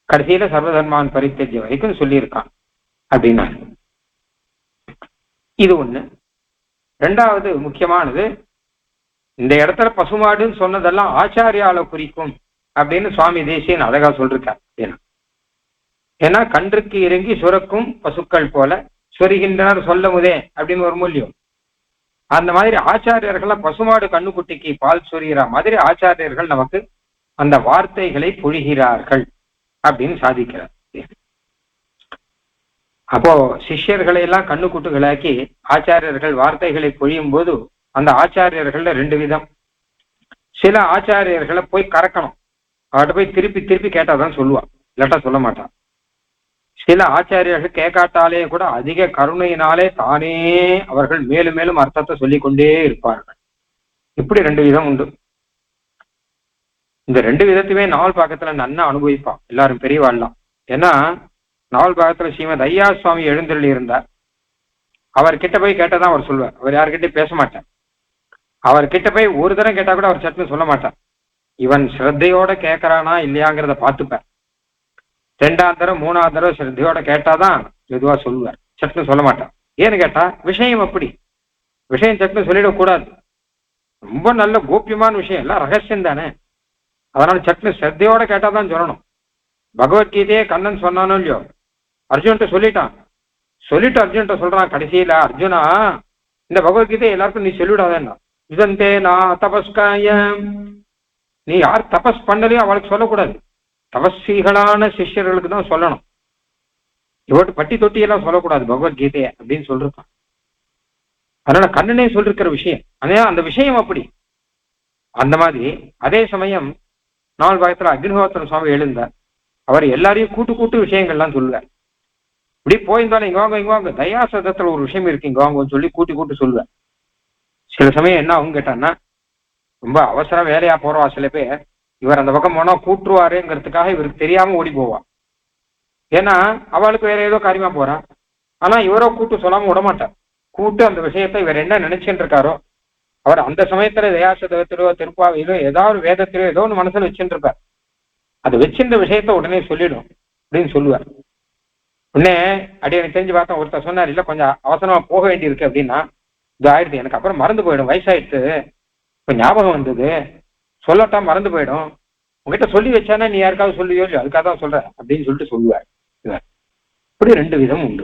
கடைசியில சர்வதர்மான் பரித்தேஜ்ய வரைக்கும் சொல்லியிருக்கான் அப்படின்னா இது ஒண்ணு. ரெண்டாவது முக்கியமானது, இந்த இடத்துல பசுமாடுன்னு சொன்னதெல்லாம் ஆச்சாரியால குறிக்கும் அப்படின்னு சுவாமி தேசியன் அழகா சொல்லிருக்கார். ஏன்னா கன்றுக்கு இறங்கி சுரக்கும் பசுக்கள் போல சொருகின்றனர் சொல்ல முதே அப்படின்னு ஒரு மூலியம். அந்த மாதிரி ஆச்சாரியர்கள் பசுமாடு கண்ணுக்குட்டிக்கு பால் சொரிகிற மாதிரி ஆச்சாரியர்கள் நமக்கு அந்த வார்த்தைகளை பொழிகிறார்கள் அப்படின்னு சாதிக்கிறார். அப்போ சிஷ்யர்களை எல்லாம் கண்ணுக்குட்டுகளாக்கி ஆச்சாரியர்கள் வார்த்தைகளை பொழியும் போது அந்த ஆச்சாரியர்கள்ல ரெண்டு விதம். சில ஆச்சாரியர்களை போய் கறக்கணும், அவட்ட போய் திருப்பி திருப்பி கேட்டாதான் சொல்லுவான், இல்லாட்டா சொல்ல மாட்டான். சில ஆச்சாரியர்கள் கேட்காட்டாலே கூட அதிக கருணையினாலே தானே அவர்கள் மேலும் மேலும் அர்த்தத்தை சொல்லிக் கொண்டே இருப்பார்கள். இப்படி ரெண்டு விதம் உண்டு. இந்த ரெண்டு விதத்தையுமே நாவல் பாக்கத்துல நன்னா அனுபவிப்பான் எல்லாரும் பெரியவாள்லாம். ஏன்னா நாவல் பாகத்துல ஸ்ரீமத் ஐயா சுவாமி எழுந்தருளி இருந்தார். அவர்கிட்ட போய் கேட்டதான் அவர் சொல்லுவார். அவர் யாருக்கிட்டையும் பேச மாட்டார். அவர்கிட்ட போய் ஒரு தரம் கேட்டா கூட அவர் சட்டுன்னு சொல்ல மாட்டார். இவன் ஸ்ரத்தையோட கேட்கறானா இல்லையாங்கிறத பார்த்துப்பார். ரெண்டாம் தரம் மூணாவது தடவை ஸ்ரத்தையோட கேட்டாதான் மெதுவா சொல்லுவார், சட்டுன்னு சொல்ல மாட்டார். ஏன்னு கேட்டா விஷயம் அப்படி, விஷயம் சட்டுன்னு சொல்லிடக்கூடாது. ரொம்ப நல்ல கோப்பியமான விஷயம், எல்லாம் ரகசியம் தானே. அதனால சட்டுன்னு ஸ்ரத்தையோட கேட்டாதான் சொல்லணும். பகவத்கீதையே கண்ணன் சொன்னானோ இல்லையோ, அர்ஜுன்கிட்ட சொல்லிட்டான். சொல்லிட்டு அர்ஜுன்கிட்ட சொல்றான் கடைசியில, அர்ஜுனா இந்த பகவத்கீதை எல்லாருக்கும் நீ சொல்லிவிடாதேன்னா, இதந்தே நான் தபஸ்காய, நீ யார் தபஸ் பண்ணலையோ அவளுக்கு சொல்லக்கூடாது, தபஸ்விகளான சிஷ்யர்களுக்கு தான் சொல்லணும். இவட்டு பட்டி தொட்டியெல்லாம் சொல்லக்கூடாது பகவத்கீதைய அப்படின்னு சொல்லிருக்கான். அதனால கண்ணனே சொல்லிருக்கிற விஷயம், அதே அந்த விஷயம் அப்படி. அந்த மாதிரி அதே சமயம் நாலு பாகத்துல அக்னிஹோத்திர சுவாமி எழுந்தார். அவர் எல்லாரையும் கூட்டு கூட்டு விஷயங்கள்லாம் சொல்லுவார். இப்படி போயிருந்தாலும் இங்க வாங்க இங்க வாங்க, தயாசதத்துல ஒரு விஷயம் இருக்கு இங்க வாங்கன்னு சொல்லி கூட்டி கூட்டு சொல்லுவார். சில சமயம் என்ன அவங்க கேட்டான்னா, ரொம்ப அவசர வேலையா போறவா சில பேர், இவர் அந்த பக்கம் போனா கூட்டுருவாருங்கிறதுக்காக இவருக்கு தெரியாம ஓடி போவா. ஏன்னா அவளுக்கு வேற ஏதோ காரியமா போறா. ஆனா இவரோ கூட்டு சொல்லாம விடமாட்டார். கூட்டு அந்த விஷயத்தை இவர் என்ன நினைச்சுட்டு இருக்காரோ, அவர் அந்த சமயத்துல தயாசதத்திலோ திருப்பாவையிலோ ஏதாவது வேதத்திலோ ஏதோ ஒன்று மனசுல வச்சுட்டு இருப்பார். அது வச்சிருந்த விஷயத்த உடனே சொல்லிடும் அப்படின்னு சொல்லுவார். உடனே அப்படி எனக்கு தெரிஞ்சு பார்த்தா ஒருத்தர் சொன்னார், இல்ல கொஞ்சம் அவசரமா போக வேண்டி இருக்கு அப்படின்னா, இது ஆயிடுது எனக்கு, அப்புறம் மறந்து போயிடும், வயசாயிடுச்சு, இப்ப ஞாபகம் வந்தது, சொல்லட்டா மறந்து போயிடும், உங்ககிட்ட சொல்லி வச்சானா நீ யாருக்காவது சொல்லுவியோ இல்லையோ, அதுக்காக தான் சொல்ற அப்படின்னு சொல்லிட்டு சொல்லுவார். இப்படி ரெண்டு விதம் உண்டு.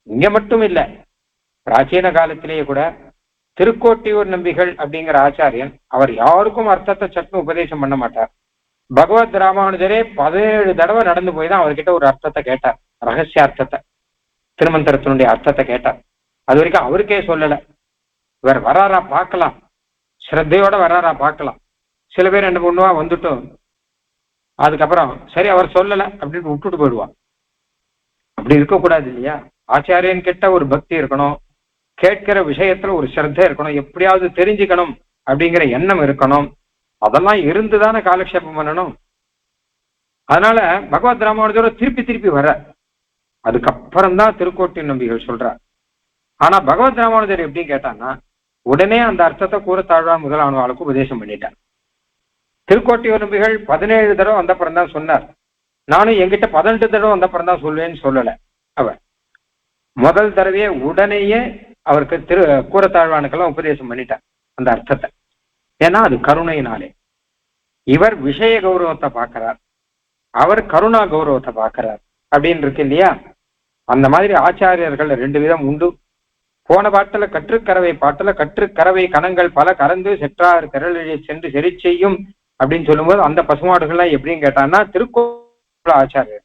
இங்க மட்டும் இல்ல, பிராச்சீன காலத்திலேயே கூட திருக்கோட்டியூர் நம்பிகள் அப்படிங்கிற ஆச்சாரியன் அவர் யாருக்கும் அர்த்தத்தை சட்னு உபதேசம் பண்ண மாட்டார். பகவத் ராமானுஜரே 17 தடவை நடந்து போய் தான் அவர்கிட்ட ஒரு அர்த்தத்தை கேட்டார், ரகசிய அர்த்தத்தை, திருமந்திரத்தினுடைய அர்த்தத்தை கேட்டார். அது வரைக்கும் அவருக்கே சொல்லல. இவர் வராரா பார்க்கலாம், ஸ்ரத்தையோட வராரா பார்க்கலாம். சில பேர் என்ன பண்ணுவா, வந்துட்டோம் அதுக்கப்புறம் சரி அவர் சொல்லல அப்படின்னு விட்டுட்டு போயிடுவான். அப்படி இருக்கக்கூடாது இல்லையா? ஆச்சாரியன் கிட்ட ஒரு பக்தி இருக்கணும், கேட்கிற விஷயத்துல ஒரு ஸ்ரத்தை இருக்கணும், எப்படியாவது தெரிஞ்சுக்கணும் அப்படிங்கிற எண்ணம் இருக்கணும். அதெல்லாம் இருந்துதானே காலக்ஷேபம் பண்ணணும். அதனால பகவத் ராமானுஜரோட திருப்பி திருப்பி வர, அதுக்கப்புறம் தான் திருக்கோட்டி நம்பிகள் சொல்றார். ஆனா பகவத் ராமானுஜர் எப்படி கேட்டான்னா, உடனே அந்த அர்த்தத்தை கூறத்தாழ்வான் முதலானவாளுக்கு உபதேசம் பண்ணிட்டார். திருக்கோட்டியூர் நம்பிகள் 17 தடவை வந்தப்புறம் தான் சொன்னார். நானும் என்கிட்ட 18 தடவை வந்தப்புறம் தான் சொல்வேன்னு சொல்லல. அவர் முதல் தடவையே உடனேயே அவருக்கு கூறத்தாழ்வானுக்கெல்லாம் உபதேசம் பண்ணிட்டார் அந்த அர்த்தத்தை. ஏன்னா அது கருணையினாலே. இவர் விஷய கௌரவத்தை பார்க்கிறார், அவர் கருணா கௌரவத்தை பார்க்கிறார் அப்படின்னு இருக்கு இல்லையா? அந்த மாதிரி ஆச்சாரியர்கள் ரெண்டு விதம் உண்டு. போன பாட்டுல கற்றுக்கறவை பாட்டுல கற்றுக்கறவை கணங்கள் பல கறந்து செற்றார் திரளிலே சென்று செறி செய்யும் அப்படின்னு சொல்லும்போது அந்த பசுமாடுகள்லாம் எப்படின்னு கேட்டான்னா திருக்கோள ஆச்சாரியர்.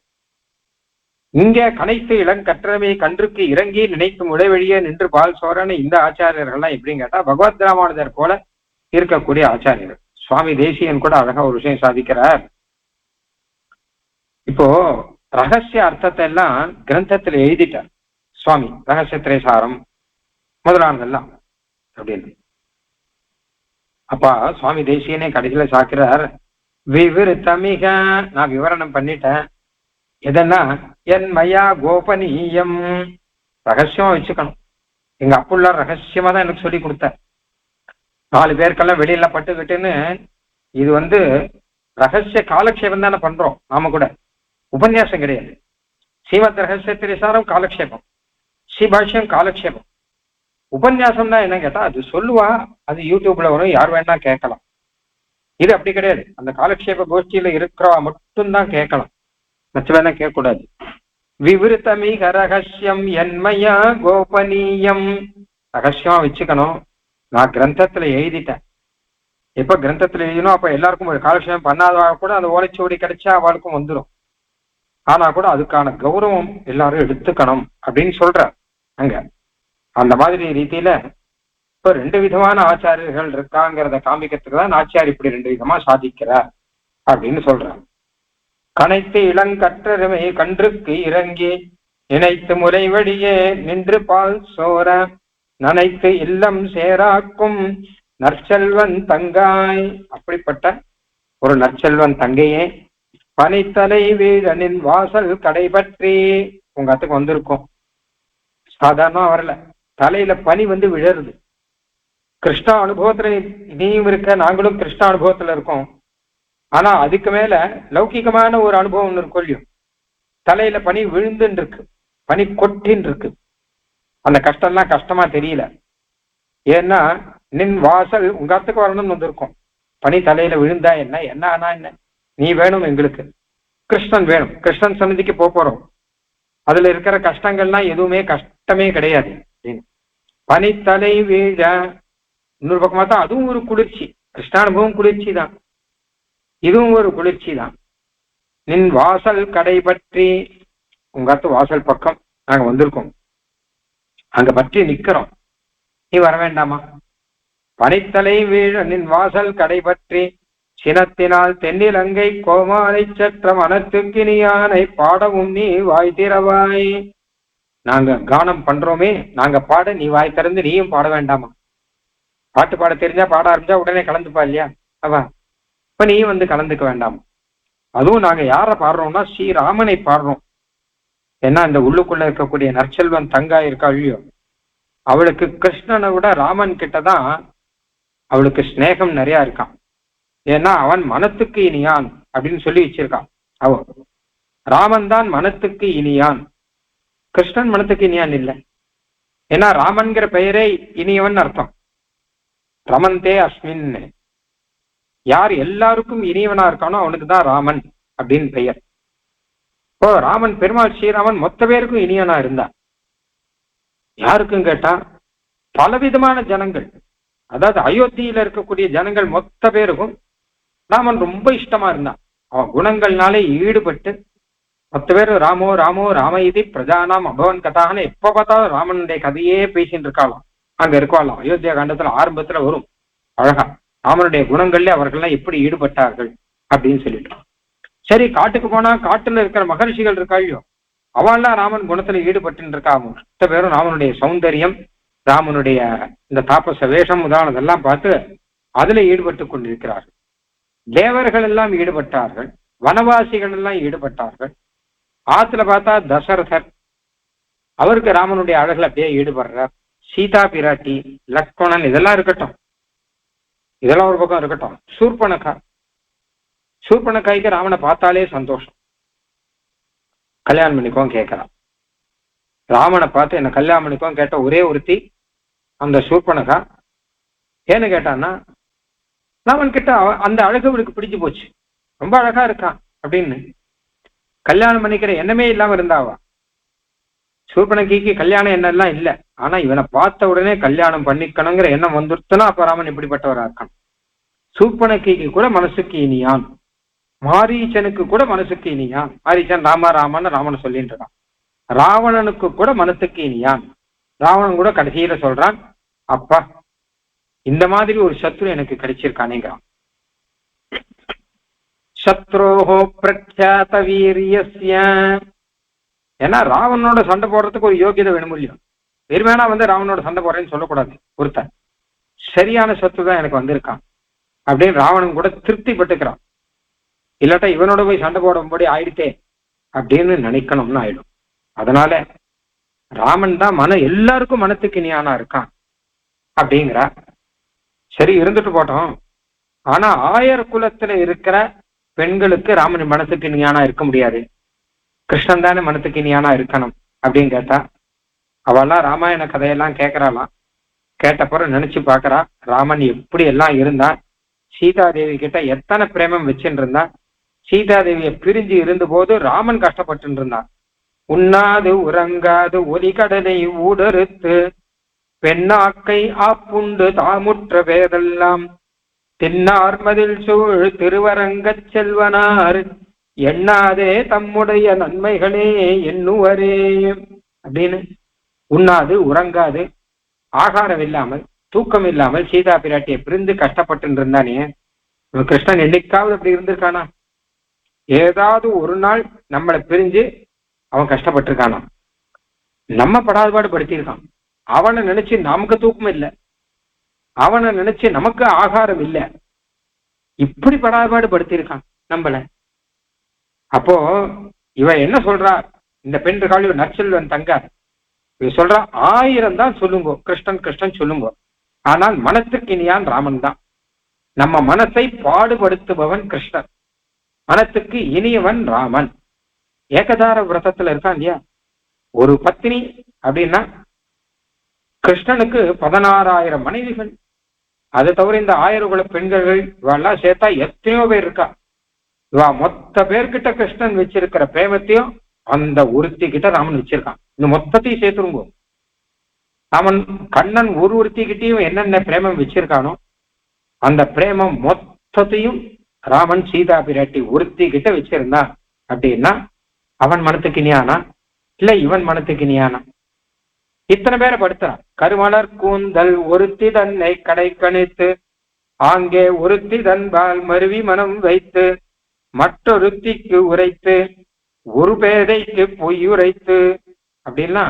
இங்க கனைத்து இளங்கற்றவை கன்றுக்கு இறங்கி நினைத்து முளைவழியே நின்று பால் சோரன்னு இந்த ஆச்சாரியர்கள்லாம் எப்படின்னு கேட்டா பகவத் ராமானுஜர் போல இருக்கக்கூடிய ஆச்சாரியர்கள். சுவாமி தேசியன் கூட அழகா ஒரு விஷயம் சாதிக்கிறார். இப்போ ரகசிய அர்த்தத்தை எல்லாம் கிரந்தத்துல எழுதிட்டார் சுவாமி, ரகசிய திரைசாரம் முதலானதெல்லாம் அப்படின்னு. அப்பா சுவாமி தேசியனே கடைசியில சாக்கிறார், விவிருத்தமிக, நான் விவரணம் பண்ணிட்டேன். எதன்னா என் மயா கோபனீயம், ரகசியமா வச்சுக்கணும். எங்க அப்புள்ள ரகசியமா தான் எனக்கு சொல்லி கொடுத்தார். 4 பேருக்கெல்லாம் வெளியில பட்டுக்கிட்டுன்னு இது ரகசிய காலக்ஷேபம் தானே பண்றோம் நாம கூட, உபன்யாசம் கிடையாது. ஸ்ரீமத் ரகசிய திரைசாரம் காலக்ஷேபம், ஸ்ரீபாஷ்யம் காலக்ஷேபம். உபன்யாசம் தான் என்ன கேட்டா அது சொல்லுவா, அது யூடியூப்ல வரும், யார் வேணா கேட்கலாம். இது அப்படி கிடையாது. அந்த காலக்ஷேப கோஷ்டியில இருக்கிறவா மட்டும்தான் கேட்கலாம், மற்றவெல்லாம் கேட்கக்கூடாது. விவிருத்தமிக ரகசியம் என்மையா கோபனீயம், ரகசியமா வச்சுக்கணும். நான் கிரந்தத்துல எழுதிட்டேன். எப்ப கிரந்தத்துல எழுதினோம் அப்ப எல்லாருக்கும் ஒரு காலக்ஷேபம் பண்ணாதவா கூட அந்த ஓலைச்சுவடி கிடைச்சா அவளுக்கும் வந்துடும். ஆனா கூட அதுக்கான கௌரவம் எல்லாரும் எடுத்துக்கணும் அப்படின்னு சொல்ற அங்க. அந்த மாதிரி ரீதியில இப்ப 2 விதமான ஆச்சாரியர்கள் இருக்காங்கிறத காமிக்கிறதுக்கு தான் நாச்சியார் இப்படி 2 விதமா சாதிக்கிறார் அப்படின்னு சொல்றார். கனைத்து இளங்கற்றருமை கன்றுக்கு இறங்கி நினைத்து முறைவழியே நின்று பால் சோர நனைத்து இல்லம் சேராக்கும் நற்செல்வன் தங்காய், அப்படிப்பட்ட ஒரு நற்செல்வன் தங்கையே பனித்தலை வீழனின் வாசல் கடைபற்றி, உங்க அத்துக்கு வந்திருக்கும். சாதாரணமா வரல, தலையில பனி விழருது. கிருஷ்ணா அனுபவத்துல நீயும் இருக்க, நாங்களும் கிருஷ்ண அனுபவத்துல இருக்கோம். ஆனா அதுக்கு மேல லௌகிகமான ஒரு அனுபவம் இருக்கும் இல்லையோ, தலையில பனி விழுந்துன்னு இருக்கு, பனி கொட்டின்னு இருக்கு. அந்த கஷ்டம்லாம் கஷ்டமா தெரியல. ஏன்னா நின் வாசல் உங்க அத்துக்கு வரணும்னு வந்திருக்கும். பனி தலையில விழுந்தா என்ன, என்ன ஆனா என்ன, நீ வேணும் எங்களுக்கு, கிருஷ்ணன் வேணும், கிருஷ்ணன் சன்னதிக்கு போறோம். அதுல இருக்கிற கஷ்டங்கள்லாம் எதுவுமே கஷ்டமே கிடையாது. பனித்தலை வீழ, இன்னொரு பக்கமா தான் அதுவும் ஒரு குளிர்ச்சி, கிருஷ்ணானுபவம் குளிர்ச்சி தான், இதுவும் ஒரு குளிர்ச்சி தான். நின் வாசல் கடை பற்றி, உங்க அத்து வாசல் பக்கம் நாங்க வந்திருக்கோம், அங்க பற்றி நிக்கிறோம், நீ வர வேண்டாமா? பனித்தலை வீழ நின் வாசல் கடை பற்றி சினத்தினால் தென்னிலங்கை கோமாலை சற்ற மனத்துக்கினியானை பாடவும் நீ வாய் திறவாய். நாங்க கானம் பண்றோமே, நாங்க பாட நீ வாய் திறந்து நீயும் பாட வேண்டாமா? பாட்டு பாட தெரிஞ்சா பாட ஆரம்பிச்சா உடனே கலந்துப்பா இல்லையா அவ, இப்ப நீயும் கலந்துக்க வேண்டாமா? அதுவும் நாங்க யார பாடுறோம்னா ஸ்ரீராமனை பாடுறோம். ஏன்னா இந்த உள்ளுக்குள்ள இருக்கக்கூடிய நற்செல்வன் தங்கா இருக்கா இல்லையோ, அவளுக்கு கிருஷ்ணனை விட ராமன் கிட்டதான் அவளுக்கு ஸ்நேகம் நிறைய இருக்கான். ஏன்னா அவன் மனத்துக்கு இனியான் அப்படின்னு சொல்லி வச்சிருக்கான். அவ ராமன் தான் மனத்துக்கு இனியான், கிருஷ்ணன் மனத்துக்கு இனியான் இல்லை. ஏன்னா ராமன்கிற பெயரே இனியவன் அர்த்தம். ரமந்தே அஸ்மின், யார் எல்லாருக்கும் இனியவனா இருக்கானோ அவனுக்கு தான் ராமன் அப்படின்னு பெயர். ஓ, ராமன் பெருமாள் ஸ்ரீராமன் மொத்த பேருக்கும் இனியனா இருந்தா. யாருக்கும் கேட்டா பலவிதமான ஜனங்கள், அதாவது அயோத்தியில இருக்கக்கூடிய ஜனங்கள் மொத்த பேருக்கும் ராமன் ரொம்ப இஷ்டமா இருந்தான். அவன் குணங்கள்னாலே ஈடுபட்டு மொத்த பேரும் ராமோ ராமோ ராம இது பிரஜானாம் அபவன் கதான்னு எப்ப பார்த்தாலும் ராமனுடைய கதையே பேசிட்டு இருக்காளாம். அங்க இருக்காளாம். அயோத்தியா காண்டத்துல ஆரம்பத்துல வரும் அழகா ராமனுடைய குணங்கள்ல அவர்கள்லாம் எப்படி ஈடுபட்டார்கள் அப்படின்னு சொல்லிட்டு. சரி, காட்டுக்கு போனா காட்டுல இருக்கிற மகர்ஷிகள் இருக்காளையோ, அவள்லாம் ராமன் குணத்துல ஈடுபட்டு இருக்கா. மொத்த பேரும் ராமனுடைய சௌந்தரியம், ராமனுடைய இந்த தாபச வேஷம் உதாரணதெல்லாம் பார்த்து அதுல ஈடுபட்டு கொண்டிருக்கிறார்கள். தேவர்கள் எல்லாம் ஈடுபட்டார்கள், வனவாசிகள் எல்லாம் ஈடுபட்டார்கள். ஆத்துல பார்த்தா தசரதர், அவருக்கு ராமனுடைய அழகுல அப்படியே ஈடுபடுறார். சீதா பிராட்டி, லக்ஷ்மணன், இதெல்லாம் இருக்கட்டும், இதெல்லாம் ஒரு பக்கம் இருக்கட்டும். சூர்பனக்காய்க்கு ராமனை பார்த்தாலே சந்தோஷம். கல்யாணம் பண்ணிக்கோன்னு கேட்கிறான். ராமனை பார்த்து என்ன கல்யாணம் பண்ணிக்கோன்னு கேட்ட ஒரே ஒருத்தி அந்த சூர்பனகா. ஏன்னு கேட்டான்னா, ராமன் கிட்ட அந்த அழகு அவளுக்கு பிடிச்சு போச்சு, ரொம்ப அழகா இருக்கான் அப்படின்னு. கல்யாணம் பண்ணிக்கிற எண்ணமே இல்லாம இருந்தாவா. சூர்பனகைக்கு கல்யாணம் எண்ணெல்லாம் இல்லை, ஆனா இவனை பார்த்த உடனே கல்யாணம் பண்ணிக்கணுங்கிற எண்ணம் வந்துருச்சுன்னா அப்ப ராமன் இப்படிப்பட்டவரா இருக்கான். சூர்பனகைக்கு கூட மனசுக்கு இனியான், மாரீச்சனுக்கு கூட மனசுக்கு இனியான். மாரீச்சன் ராம ராமன்னு ராமன் சொல்லிட்டு இருக்கான். ராவணனுக்கு கூட மனசுக்கு இனியான். ராவணன் கூட கடைசியில சொல்றான், அப்பா இந்த மாதிரி ஒரு சத்ரு எனக்கு கிடைச்சிருக்கானேங்கிறான். சத்ரோஹோ பிரக்யாத வீரியஸ்ய. ஏன்னா ராவணனோட சண்டை போடுறதுக்கு ஒரு யோகியதை வேணும் இல்லையோ. வெறுமேனா ராவணனோட சண்டை போடுறேன்னு சொல்லக்கூடாது. ஒருத்தன் சரியான சத்ரு தான் எனக்கு வந்திருக்கான் அப்படின்னு ராவணன் கூட திருப்தி பட்டுக்கிறான். இல்லாட்டா இவனோட போய் சண்டை போடும்படி ஆயிடுத்தே அப்படின்னு நினைக்கணும்னு ஆயிடும். அதனால ராமன் தான் எல்லாருக்கும் மனத்துக்கு இனியானா இருக்கான் அப்படிங்கிறா. சரி, இருந்துட்டு போட்டோம். ஆனா ஆயர் குலத்துல இருக்கிற பெண்களுக்கு ராமன் மனத்துக்கு இனியானா இருக்க முடியாது. கிருஷ்ணன் தானே மனத்துக்கு இனியானா இருக்கணும் அப்படின்னு கேட்டா, அவெல்லாம் ராமாயண கதையெல்லாம் கேட்கறாளாம். கேட்டப்பறம் நினைச்சு பாக்குறா, ராமன் எப்படி எல்லாம் இருந்தான், சீதாதேவி கிட்ட எத்தனை பிரேமம் வச்சுட்டு இருந்தான். சீதாதேவியை பிரிஞ்சு இருந்த போது ராமன் கஷ்டப்பட்டு இருந்தான். உண்ணாது உறங்காது ஒலிகடலை ஊடறுத்து பெண்ணாக்கை ஆப்புண்டு தாமுற்ற பேரெல்லாம் தென்னார் மதில் சூழ் திருவரங்கச் செல்வனார் எண்ணாதே தம்முடைய நன்மைகளே எண்ணுவரே அப்படின்னு. உண்ணாது உறங்காது, ஆகாரம் இல்லாமல் தூக்கம் இல்லாமல் சீதா பிராட்டியை பிரிந்து கஷ்டப்பட்டு இருந்தானே, கிருஷ்ணன் என்னைக்காவது அப்படி இருந்திருக்கானா? ஏதாவது ஒரு நாள் நம்மளை பிரிஞ்சு அவன் கஷ்டப்பட்டிருக்கானா? நம்ம படாதபாடு படுத்தியிருக்கான். அவனை நினைச்சு நமக்கு தூக்கம் இல்லை, அவனை நினைச்சு நமக்கு ஆகாரம் இல்லை, இப்படி படாதபாடு படுத்தியிருக்கான் நம்மள. அப்போ இவ என்ன சொல்றா, இந்த பெண் இருக்காள் நற்செல்வன் தங்க, இவ சொல்றா 1000 தான் சொல்லுங்கோ கிருஷ்ணன் கிருஷ்ணன் சொல்லுங்கோ, ஆனால் மனத்துக்கு இனியான் ராமன் தான். நம்ம மனசை பாடுபடுத்துபவன் கிருஷ்ணன், மனத்துக்கு இனியவன் ராமன். ஏகதார விரதத்துல இருக்கான் இல்லையா, ஒரு பத்தினி அப்படின்னா கிருஷ்ணனுக்கு 16,000 மனைவிகள். அதை தவிர இந்த 1000 குல பெண்கள் இவெல்லாம் சேர்த்தா எத்தனையோ பேர் இருக்கா. இவா மொத்த பேர்கிட்ட கிருஷ்ணன் வச்சிருக்கிற பிரேமத்தையும் அந்த ஒருத்தி கிட்ட ராமன் வச்சிருக்கான். இந்த மொத்தத்தையும் சேர்த்துருங்கோ. ராமன் கண்ணன் ஒரு ஒருத்தி கிட்டையும் என்னென்ன பிரேமம் வச்சிருக்கானோ அந்த பிரேமம் மொத்தத்தையும் ராமன் சீதா பிராட்டி ஒருத்தி கிட்ட வச்சிருந்தான் அப்படின்னா அவன் மனத்துக்கு இனியானா இல்ல இவன் மனத்துக்கு இனியானா? இத்தனை பேரை படுத்துறான். கருமலர் கூந்தல் ஒருத்தி தன்னை கடை கணித்து ஆங்கே ஒருத்தி தன்பால் மருவி மனம் வைத்து மற்றொருத்திக்கு உரைத்து ஒரு பேதைக்கு பொய் உரைத்து அப்படின்னா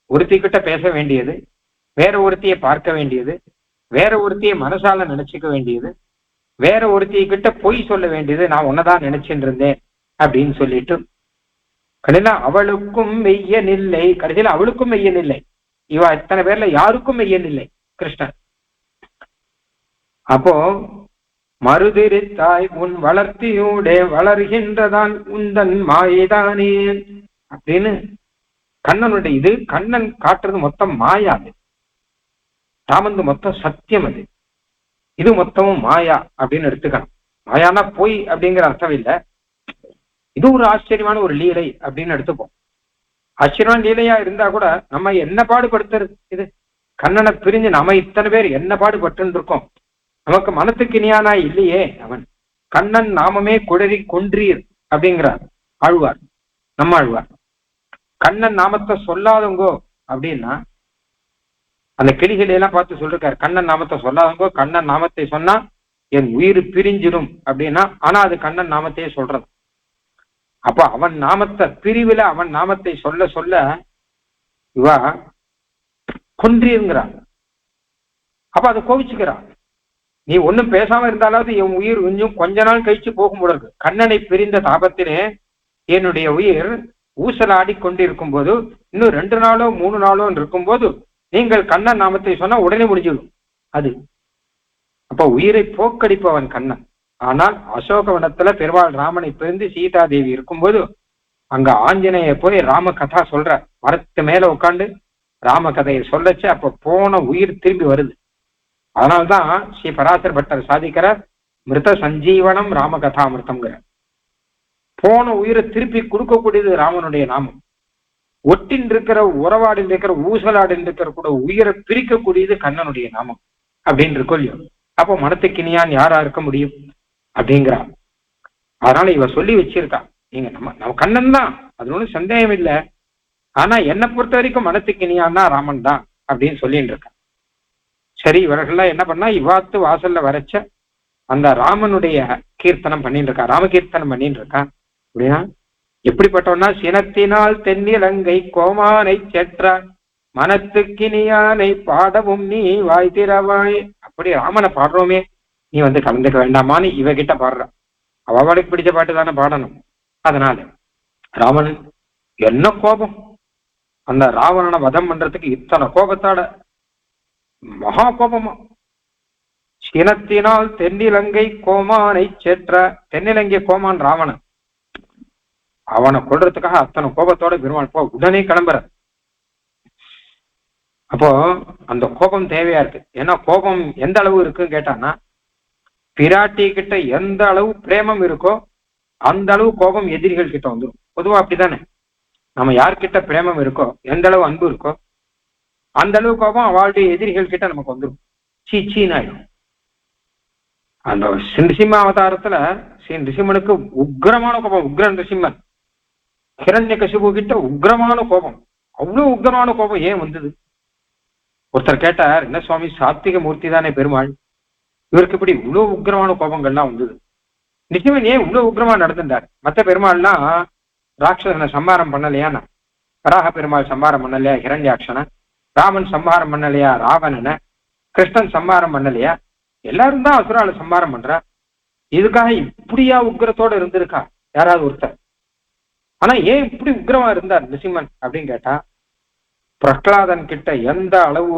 ஒருத்தி கிட்ட பேச வேண்டியது, வேற ஒருத்தியை பார்க்க வேண்டியது, வேற ஒருத்தியை மனசால நினைச்சுக்க வேண்டியது, வேற ஒருத்தியை கிட்ட பொய் சொல்ல வேண்டியது, நான் உன்னதான் நினைச்சுட்டு இருந்தேன் அப்படின்னு சொல்லிட்டு கடைசியில அவளுக்கும் மெய்யன் இல்லை. கடைசியில அவளுக்கும் மெய்யன் இல்லை. இவ இத்தனை பேர்ல யாருக்கும் மெய்யன் இல்லை கிருஷ்ணன். அப்போ மறுதிரித்தாய் உன் வளர்த்தியூடே வளர்கின்றதான் உந்தன் மாயைதானே அப்படின்னு கண்ணனுடைய இது. கண்ணன் காட்டுறது மொத்தம் மாயா, அது ராமந்து மொத்தம் சத்தியம், அது இது மொத்தமும் மாயா அப்படின்னு எடுத்துக்கணும். மாயானா பொய் அப்படிங்கிற அர்த்தம் இல்லை. இது ஒரு ஆச்சரியமான ஒரு லீலை அப்படின்னு எடுத்துப்போம். ஆச்சரியமான லீலையா இருந்தா கூட நம்ம என்ன பாடுபடுத்துறது இது? கண்ணனை பிரிஞ்சு நம்ம இத்தனை பேர் என்ன பாடுபட்டு இருக்கோம். நமக்கு மனத்துக்கு இனியானா இல்லையே அவன். கண்ணன் நாமமே குடறி கொன்றீர் அப்படிங்கிறார் ஆழ்வார், நம்ம ஆழ்வார். கண்ணன் நாமத்தை சொல்லாதவங்கோ அப்படின்னா அந்த கிளிகளை எல்லாம் பார்த்து சொல்லிருக்காரு, கண்ணன் நாமத்தை சொல்லாதவங்கோ, கண்ணன் நாமத்தை சொன்னா என் உயிர் பிரிஞ்சிடும் அப்படின்னா. ஆனா அது கண்ணன் நாமத்தையே சொல்றது. அப்ப அவன் நாமத்தை பிரிவுல அவன் நாமத்தை சொல்ல சொல்ல இவா கொன்றீங்கிறான். அப்ப அதை கோவிச்சுக்கிறான். நீ ஒன்னும் பேசாம இருந்தாலாவது என் உயிர் இன்னும் கொஞ்ச நாள் கழிச்சு போகும் பொழுது, கண்ணனை பிரிந்த தாபத்திலே என்னுடைய உயிர் ஊசலாடி கொண்டிருக்கும் போது, இன்னும் 2 நாளோ 3 நாளோ இருக்கும் போது நீங்கள் கண்ணன் நாமத்தை சொன்னா உடனே முடிஞ்சிடும் அது. அப்ப உயிரை போக்கடிப்பவன் கண்ணன். ஆனால் அசோகவனத்துல பெருமாள் ராமனை பிரிந்து சீதாதேவி இருக்கும்போது அங்க ஆஞ்சநேய போய் ராம கதா சொல்ற, மரத்து மேல உட்காந்து ராம கதையை சொல்லச்சு. அப்ப போன உயிர் திரும்பி வருது. அதனால்தான் ஸ்ரீ பராசர் பட்டர் சாதிக்கிறார், மிருத சஞ்சீவனம் ராம கதாமிருத்தம்ங்கிற. போன உயிரை திருப்பி கொடுக்கக்கூடியது ராமனுடைய நாமம். ஒட்டின் இருக்கிற உறவாடில் இருக்கிற ஊசலாடில் இருக்கிற கூட உயிரை பிரிக்கக்கூடியது கண்ணனுடைய நாமம் அப்படின்னு இருக்கோல்லையோ. அப்போ மனத்துக்கினியான் யாரா இருக்க முடியும் அப்படிங்கிறான். அதனால இவ சொல்லி வச்சிருக்கா, நீங்க நம்ம கண்ணன் தான், அது ஒன்றும் சந்தேகம் இல்லை. ஆனா என்னை பொறுத்த வரைக்கும் மனத்துக்கினியான்னா ராமன் தான் அப்படின்னு சொல்லிட்டு இருக்கான். சரி, இவர்கள்லாம் என்ன பண்ணா இவாத்து வாசல்ல வரைச்ச அந்த ராமனுடைய கீர்த்தனம் பண்ணிட்டு இருக்கா, ராமகீர்த்தனம் பண்ணிட்டு இருக்கான். அப்படின்னா எப்படிப்பட்டவனா, சினத்தினால் தென்னிலங்கை கோமானை செற்ற மனத்துக்கினியானை பாடவும் நீ வாய் திறவாய். அப்படி ராமனை பாடுறோமே, நீ வந்து கலந்துக்க வேண்டாமான்னு இவகிட்ட பாடுற. அவளுக்கு பிடிச்ச பாட்டு தானே பாடணும். அதனால ராமன் என்ன கோபம், அந்த ராவணனை வதம் பண்றதுக்கு இத்தனை கோபத்தோட, மகா கோபமா. சினத்தினால் தென்னிலங்கை கோமானை சேற்ற, தென்னிலங்கை கோமான் ராவணன், அவனை கொள்றதுக்காக அத்தனை கோபத்தோட பெருமாள் போ உடனே கிளம்புற. அப்போ அந்த கோபம் தேவையா இருக்கு. ஏன்னா கோபம் எந்த அளவு இருக்குன்னு கேட்டான்னா, பிராட்டி கிட்ட எந்த அளவு பிரேமம் இருக்கோ அந்த அளவு கோபம் எதிரிகள் கிட்ட வந்துடும். பொதுவா அப்படித்தானே, நம்ம யார்கிட்ட பிரேமம் இருக்கோ, எந்த அளவு அன்பு இருக்கோ அந்த அளவு கோபம் அவளுடைய எதிரிகள் கிட்ட நமக்கு வந்துடும். சீச்சின்னு ஆயிடும். அந்த நிருசிம்ம அவதாரத்துல ஸ்ரீ நிருசிம்மனுக்கு உக்ரமான கோபம். உக்ரன் நிருசிம்மன் ஹிரண்யகசிபு கிட்ட உக்ரமான கோபம். அவ்வளவு உக்ரமான கோபம் ஏன் வந்தது? ஒருத்தர் கேட்டார், என்ன சுவாமி, சாத்விக மூர்த்தி தானே பெருமாள், இவருக்கு இப்படி இவ்வளவு உக்ரமான கோபங்கள்லாம் வந்தது? நிருசிம்மன் ஏன் இவ்வளவு உக்ரமா நடந்துட்டார்? மற்ற பெருமாள்லாம் ராட்சசனை சம்மாரம் பண்ணலையானா, வராக பெருமாள் சம்மாரம் பண்ணலையா ஹிரண்யாட்சனை, ராமன் சம்மாரம் பண்ணலையா ராவணனை, கிருஷ்ணன் சம்மாரம் பண்ணலையா, எல்லாரும் தான் அசுரால சம்மாரம் பண்றா. இதுக்காக இப்படியா உக்ரத்தோட இருந்திருக்கா யாராவது ஒருத்தர்? ஆனா ஏன் இப்படி உக்ரமா இருந்தார் நிருசிம்மன் அப்படின்னு கேட்டா, பிரகலாதன் கிட்ட எந்த அளவு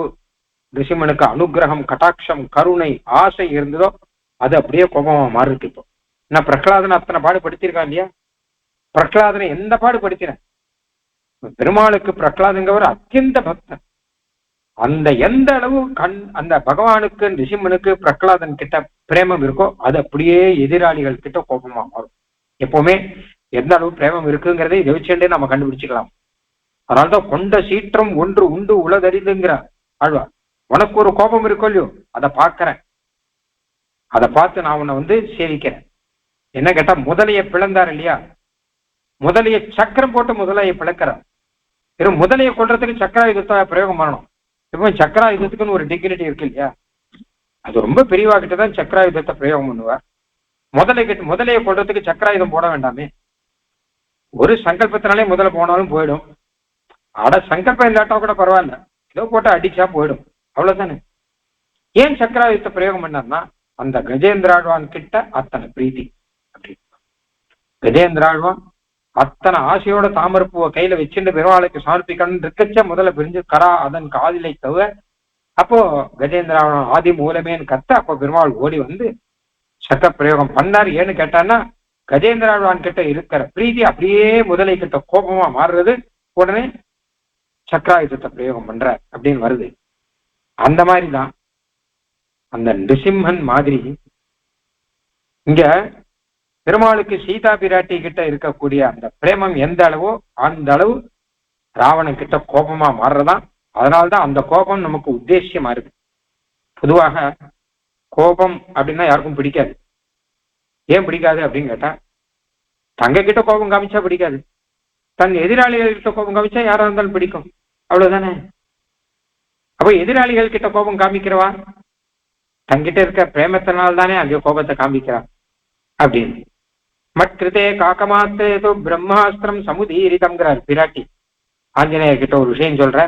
நிருசிம்மனுக்கு அனுகிரகம், கட்டாட்சம், கருணை, ஆசை இருந்ததோ அது அப்படியே கோபமா மாறி இருக்கு. இப்போ நான் பிரகலாதனை அத்தனை பாடுபடுத்தியிருக்கான் இல்லையா? பிரகலாதனை எந்த பாடுபடுத்தின? பெருமாளுக்கு பிரகலாதங்கவர் அத்தியந்த பக்தன். அந்த எந்த அளவு அந்த பகவானுக்கு நிருசிம்மனுக்கு பிரகலாதன் கிட்ட பிரேமம் இருக்கோ அது அப்படியே எதிராளிகள் கிட்ட கோபமா மாறும். எப்பவுமே எந்த அளவு பிரேமம் இருக்குங்கிறதை இதை வச்சுட்டே நம்ம கண்டுபிடிச்சுக்கலாம். அதனால்தான் கொண்ட சீற்றம் ஒன்று உண்டு உலகறிதுங்கிற ஆழ்வார். உனக்கு ஒரு கோபம் இருக்கோ இல்லையோ, அதை பார்க்கிறேன், அதை பார்த்து நான் உன்னை வந்து சேவிக்கிறேன். என்ன கேட்டா, முதலைய பிளந்தார் இல்லையா, முதலைய சக்கரம் போட்டு முதலைய பிளக்கிறார். வெறும் முதலைய கொள்றதுக்கு சக்கராயுதத்தை பிரயோகம் பண்ணணும். இப்போ சக்கராயுதத்துக்குன்னு ஒரு டிகினிட்டி இருக்கு இல்லையா, அது ரொம்ப பெரியவா கிட்டதான் சக்கராயுதத்தை பிரயோகம் பண்ணுவார். முதலைய கொள்றதுக்கு சக்கராயுதம் போட வேண்டாமே, ஒரு சங்கல்பத்தினாலே முதல்ல போனாலும் போயிடும். ஆட சங்கல்பம் இல்லாட்டா கூட பரவாயில்ல, ஏதோ போட்டு அடிச்சா போயிடும், அவ்வளவுதானே. ஏன் சக்கராயுதத்தை பிரயோகம் பண்ணார்னா, அந்த கஜேந்திராழ்வான் கிட்ட அத்தனை பிரீத்தி. அப்படி கஜேந்திராழ்வான் அத்தனை ஆசையோட தாமரப்பூவை கையில வச்சுட்டு பெருமாளுக்கு சமர்ப்பிக்கணும் இருக்கச்ச முதல்ல பிரிஞ்சு கரா அதன் காதிலை தவ. அப்போ கஜேந்திராழ்வான் ஆதி மூலமேன்னு கத்த, அப்போ பெருமாள் ஓடி வந்து சக்க பிரயோகம் பண்ணார். ஏன்னு கேட்டான்னா, கஜேந்திராழ்வான் கிட்ட இருக்கிற பிரீதி அப்படியே முதலை கிட்ட கோபமா மாறுறது. உடனே சக்கராயுதத்தை பிரயோகம் பண்ற அப்படின்னு வருது. அந்த மாதிரிதான் அந்த நிருசிம்மன் மாதிரி இங்க பெருமாளுக்கு சீதா பிராட்டி கிட்ட இருக்கக்கூடிய அந்த பிரேமம் எந்த அளவோ அந்த அளவு ராவணன் கிட்ட கோபமா மாறுறதான். அதனால்தான் அந்த கோபம் நமக்கு உத்தேசியமா இருக்கு. பொதுவாக கோபம் அப்படின்னா யாருக்கும் பிடிக்காது. ஏன் பிடிக்காது அப்படின்னு கேட்டா, தங்க கிட்ட கோபம் காமிச்சா பிடிக்காது, தன் எதிராளிகள் கிட்ட கோபம் காமிச்சா யாரா இருந்தாலும் பிடிக்கும். அவ்வளவுதானே. அப்போ எதிராளிகள் கிட்ட கோபம் காமிக்கிறவா தங்கிட்ட இருக்க பிரேமத்தினால் தானே அங்கே கோபத்தை காமிக்கிறா அப்படின்னு. மட்கிருதே காக்கமாத்தே பிரம்மாஸ்திரம் சமுதீரிதம்ங்கிறார் பிராட்டி. ஆஞ்சநேயர் கிட்ட ஒரு விஷயம் சொல்ற.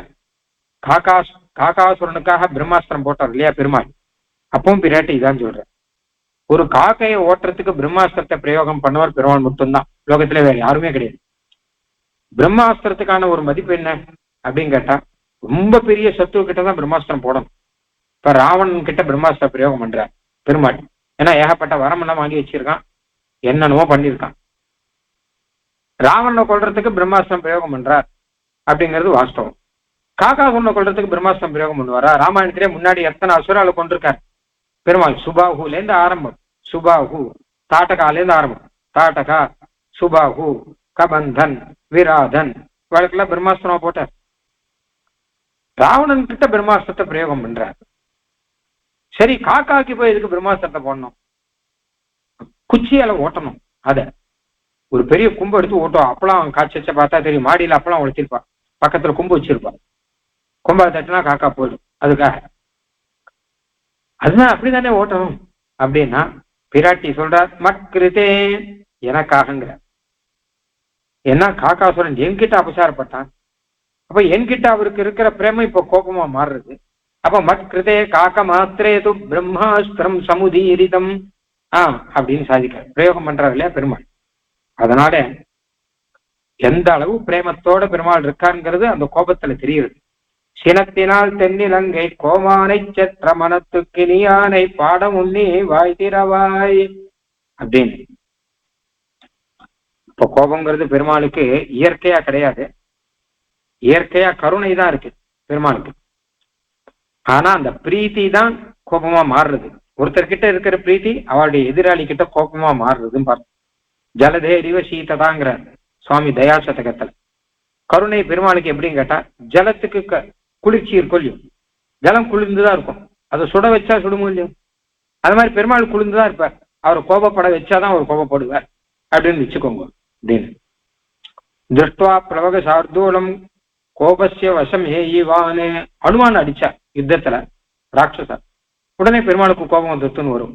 காக்காசுரனுக்காக பிரம்மாஸ்திரம் போட்டார் இல்லையா பெருமாள், அப்பவும் பிராட்டி இதான் சொல்ற. ஒரு காக்கையை ஓட்டுறதுக்கு பிரம்மாஸ்திரத்தை பிரயோகம் பண்ணவர் பெருமாள் மட்டும்தான், லோகத்திலே வேற யாருமே கிடையாது. பிரம்மாஸ்திரத்துக்கான ஒரு மதிப்பு என்ன அப்படின்னு கேட்டா, ரொம்ப பெரிய சத்துரு கிட்டதான் பிரம்மாஸ்திரம் போடணும். இப்ப ராவணன் கிட்ட பிரம்மாஸ்திர பிரயோகம் பண்ற பெருமாள், ஏன்னா ஏகப்பட்ட வரமெல்லாம் வாங்கி வச்சிருக்கான், என்னென்னவோ பண்ணியிருக்கான். ராவணனை கொள்றதுக்கு பிரம்மாஸ்திரம் பிரயோகம் பண்றார் அப்படிங்கிறது வாஸ்தவம். காக்காசுரனை கொள்றதுக்கு பிரம்மாஸ்திரம் பிரயோகம் பண்ணுவாரா? ராமாயணத்திலே முன்னாடி எத்தனை அசுரால கொண்டிருக்கார் பெருமாள். சுபாகுல இருந்து ஆரம்பம், சுபாகு தாட்டகால இருந்து ஆரம்பம், தாட்டகா சுபாகு கபந்தன் விராதன் வழக்கெல்லாம் பிரம்மாஸ்திரமா போட்டார். ராவணன் கிட்ட பிரம்மாஸ்திரத்தை பிரயோகம் பண்றார். சரி, காக்காக்கு போய் எதுக்கு பிரம்மாஸ்திரத்தை போடணும்? குச்சியால ஓட்டணும். அத ஒரு பெரிய கும்பு எடுத்து ஓட்டும். அப்பெல்லாம் காய்ச்சி வச்ச பார்த்தா தெரியும், மாடியில அப்பெல்லாம் உழைச்சிருப்பா, பக்கத்துல கும்பு வச்சிருப்பா, கும்பா தட்டுனா காக்கா போயிடும். அதுக்காக அதுதான் அப்படித்தானே ஓட்டணும் அப்படின்னா பிராட்டி சொல்றார் மட்கிருதே, எனக்காகங்கிற. ஏன்னா காக்காசுரன் என்கிட்ட அபசாரப்பட்டான், அப்ப என்கிட்ட அவருக்கு இருக்கிற பிரேமம் இப்ப கோபமா மாறுறது. அப்ப மட்கிருதே காக்க மாத்திரேது பிரம்மாஸ்திரம் சமுதீரிதம் அப்படின்னு சாதிக்க பிரயோகம் பண்றாரு இல்லையா பெருமாள். அதனால எந்த அளவு பிரேமத்தோட பெருமாள் இருக்காருங்கிறது அந்த கோபத்துல தெரியுது. சினத்தினால் தென்னிலங்கை கோமானை செற்ற மனத்துக்கு நீயானை பாடம் உன்னி வாய் திறவாய் அப்படின்னு. இப்ப கோபங்கிறது பெருமாளுக்கு இயற்கையா கிடையாது, இயற்கையா கருணை தான் இருக்கு பெருமாளுக்கு. ஆனா அந்த பிரீத்தி தான் கோபமா மாறுறது. ஒருத்தர்கிட்ட இருக்கிற பிரீத்தி அவளுடைய எதிராளி கிட்ட கோபமா மாறுறதுன்னு பார்த்தோம். ஜலதேரிவ சீததாங்கிற சுவாமி தயாசதகத்துல. கருணை பெருமாளுக்கு எப்படின்னு கேட்டா, ஜலத்துக்கு குளிர்ச்சி இருக்கும் இல்லையோ, ஜலம் குளிர்ந்துதான் இருக்கும், அதை சுட வச்சா சுடுமோ இல்லையோ, அது மாதிரி பெருமாள் குளிர்ந்துதான் இருப்பார். அவர் கோபப்பட வச்சாதான் அவர் கோபப்படுவார் அப்படின்னு வச்சுக்கோங்க அப்படின்னு. திருஷ்டுவா பிரவக சார்தூலம் கோபஸ்ய வசம் ஏவானு அனுமான் அடிச்சா யுத்தத்துல ராட்சசா. உடனே பெருமாளுக்கு கோபம் வந்துட்டுன்னு வரும்.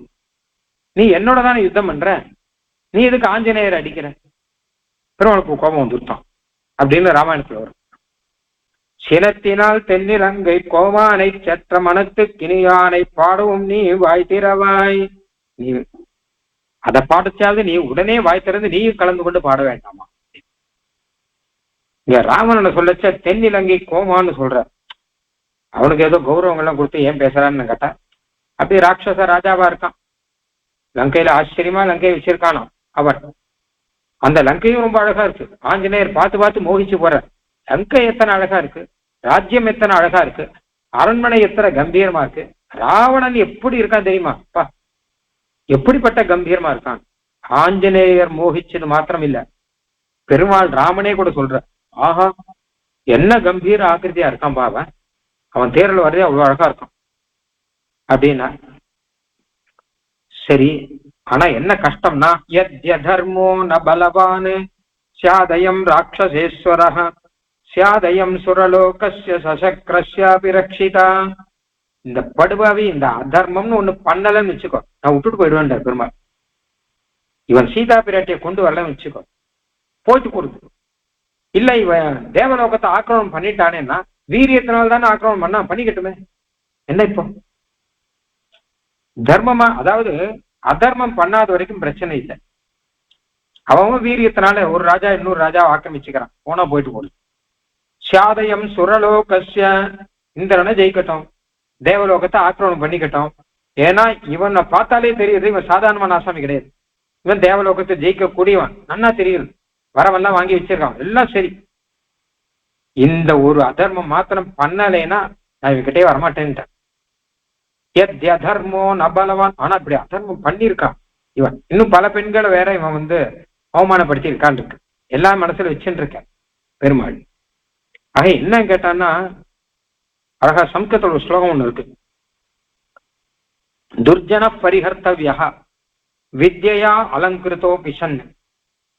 நீ என்னோட தானே யுத்தம் பண்ற, நீ எதுக்கு ஆஞ்சநேயர் அடிக்கிற? பெருமாளுக்கு கோபம் வந்துட்டான் அப்படின்னு ராமாயணத்துல வரும். சினத்தினால் தென்னிலங்கை கோமானை சற்ற மனத்து கிணியானை பாடவும் நீ வாய் திறவாய். நீ அதை பாடிச்சாவது நீ உடனே வாய் திறந்து நீ கலந்து கொண்டு பாட வேண்டாமா? இங்க ராவணனை சொல்லச்ச தென்னிலங்கை கோமான்னு சொல்ற. அவனுக்கு ஏதோ கௌரவங்கள்லாம் கொடுத்து ஏன் பேசுறான்னு கேட்டா, அப்படி ராட்சச ராஜாவா இருக்கான், லங்கையில ஆச்சரியமா லங்கையை வச்சிருக்கானோ அவன். அந்த லங்கையும் ரொம்ப அழகா இருக்கு, ஆஞ்சநேயர் பார்த்து பார்த்து மோகிச்சு போற. லங்கை எத்தனை அழகா இருக்கு, ராஜ்யம் எத்தனை அழகா இருக்கு, அரண்மனை எத்தனை கம்பீரமா இருக்கு. ராவணன் எப்படி இருக்கான் தெரியுமா? அப்பா எப்படிப்பட்ட கம்பீரமா இருக்கான். ஆஞ்சநேயர் மோகிச்சது மாத்திரம் இல்ல, பெருமாள் ராமனே கூட சொல்ற, ஆஹா என்ன கம்பீர ஆக்கிருதியா இருக்கான் பாவன், அவன் தேர்ல வர்றதே அவ்வளவு அழகா இருக்கான் அப்படின்னா. சரி, ஆனா என்ன கஷ்டம்னா, யத்யதர்மோ ந பலவான் ஸ்யாதயம் ராட்சசேஸ்வரஹ ஸ்யாதயம் சுரலோகஸ்ய சசக்ரஸ்யாபி ரக்ஷிதா. இந்த படுபாவி இந்த அதர்மம்னு ஒண்ணு பண்ணலன்னு வச்சுக்கோ, நான் விட்டுட்டு போயிடுவேன் பெருமாள். இவன் சீதா பிராட்டியை கொண்டு வரலன்னு வச்சுக்கோ, போயிட்டு கொடுத்து. இல்ல இவன் தேவலோகத்தை ஆக்கிரமணம் பண்ணிட்டானேன்னா வீரியத்தினால்தானே ஆக்கிரமணம் பண்ணா, பண்ணிக்கட்டுமே என்ன இப்போ. தர்மமா, அதாவது அதர்மம் பண்ணாத வரைக்கும் பிரச்சனை இல்லை. அவன் வீரியத்தினால ஒரு ராஜா இன்னொரு ராஜாவை ஆக்கிரமிச்சுக்கிறான், போனா போயிட்டு போடு. சாதயம் சுரலோகஸ்ய, இந்திரனை ஜெயிக்கட்டும், தேவலோகத்தை ஆக்கிரமணம் பண்ணிக்கட்டும். ஏன்னா இவனை பார்த்தாலே தெரியுது இவன் சாதாரணமான ஆசாமி கிடையாது, இவன் தேவலோகத்தை ஜெயிக்கக்கூடியவன் நன்னா தெரியுது, வரவெல்லாம் வாங்கி வச்சிருக்கான், எல்லாம் சரி. இந்த ஒரு அதர்மம் மாத்திரம் பண்ணலைன்னா நான் இவகிட்டே வரமாட்டேன்ட்டேன். எத் அதர்மோ நபலவான். ஆனா இப்படி அதர்மம் பண்ணியிருக்கான், இவன் இன்னும் பல பெண்களை வேற இவன் வந்து அவமானப்படுத்தி இருக்கான் இருக்கு, எல்லாம் மனசுல வச்சுட்டு இருக்கேன் பெருமாள். ஆக என்ன கேட்டான்னா, அழகா சம்ஸ்கிருதத்துல ஒரு ஸ்லோகம் ஒண்ணு இருக்கு. துர்ஜன பரிஹர்த்தவ்யா வித்யா அலங்கிருத்தோ பிஷன்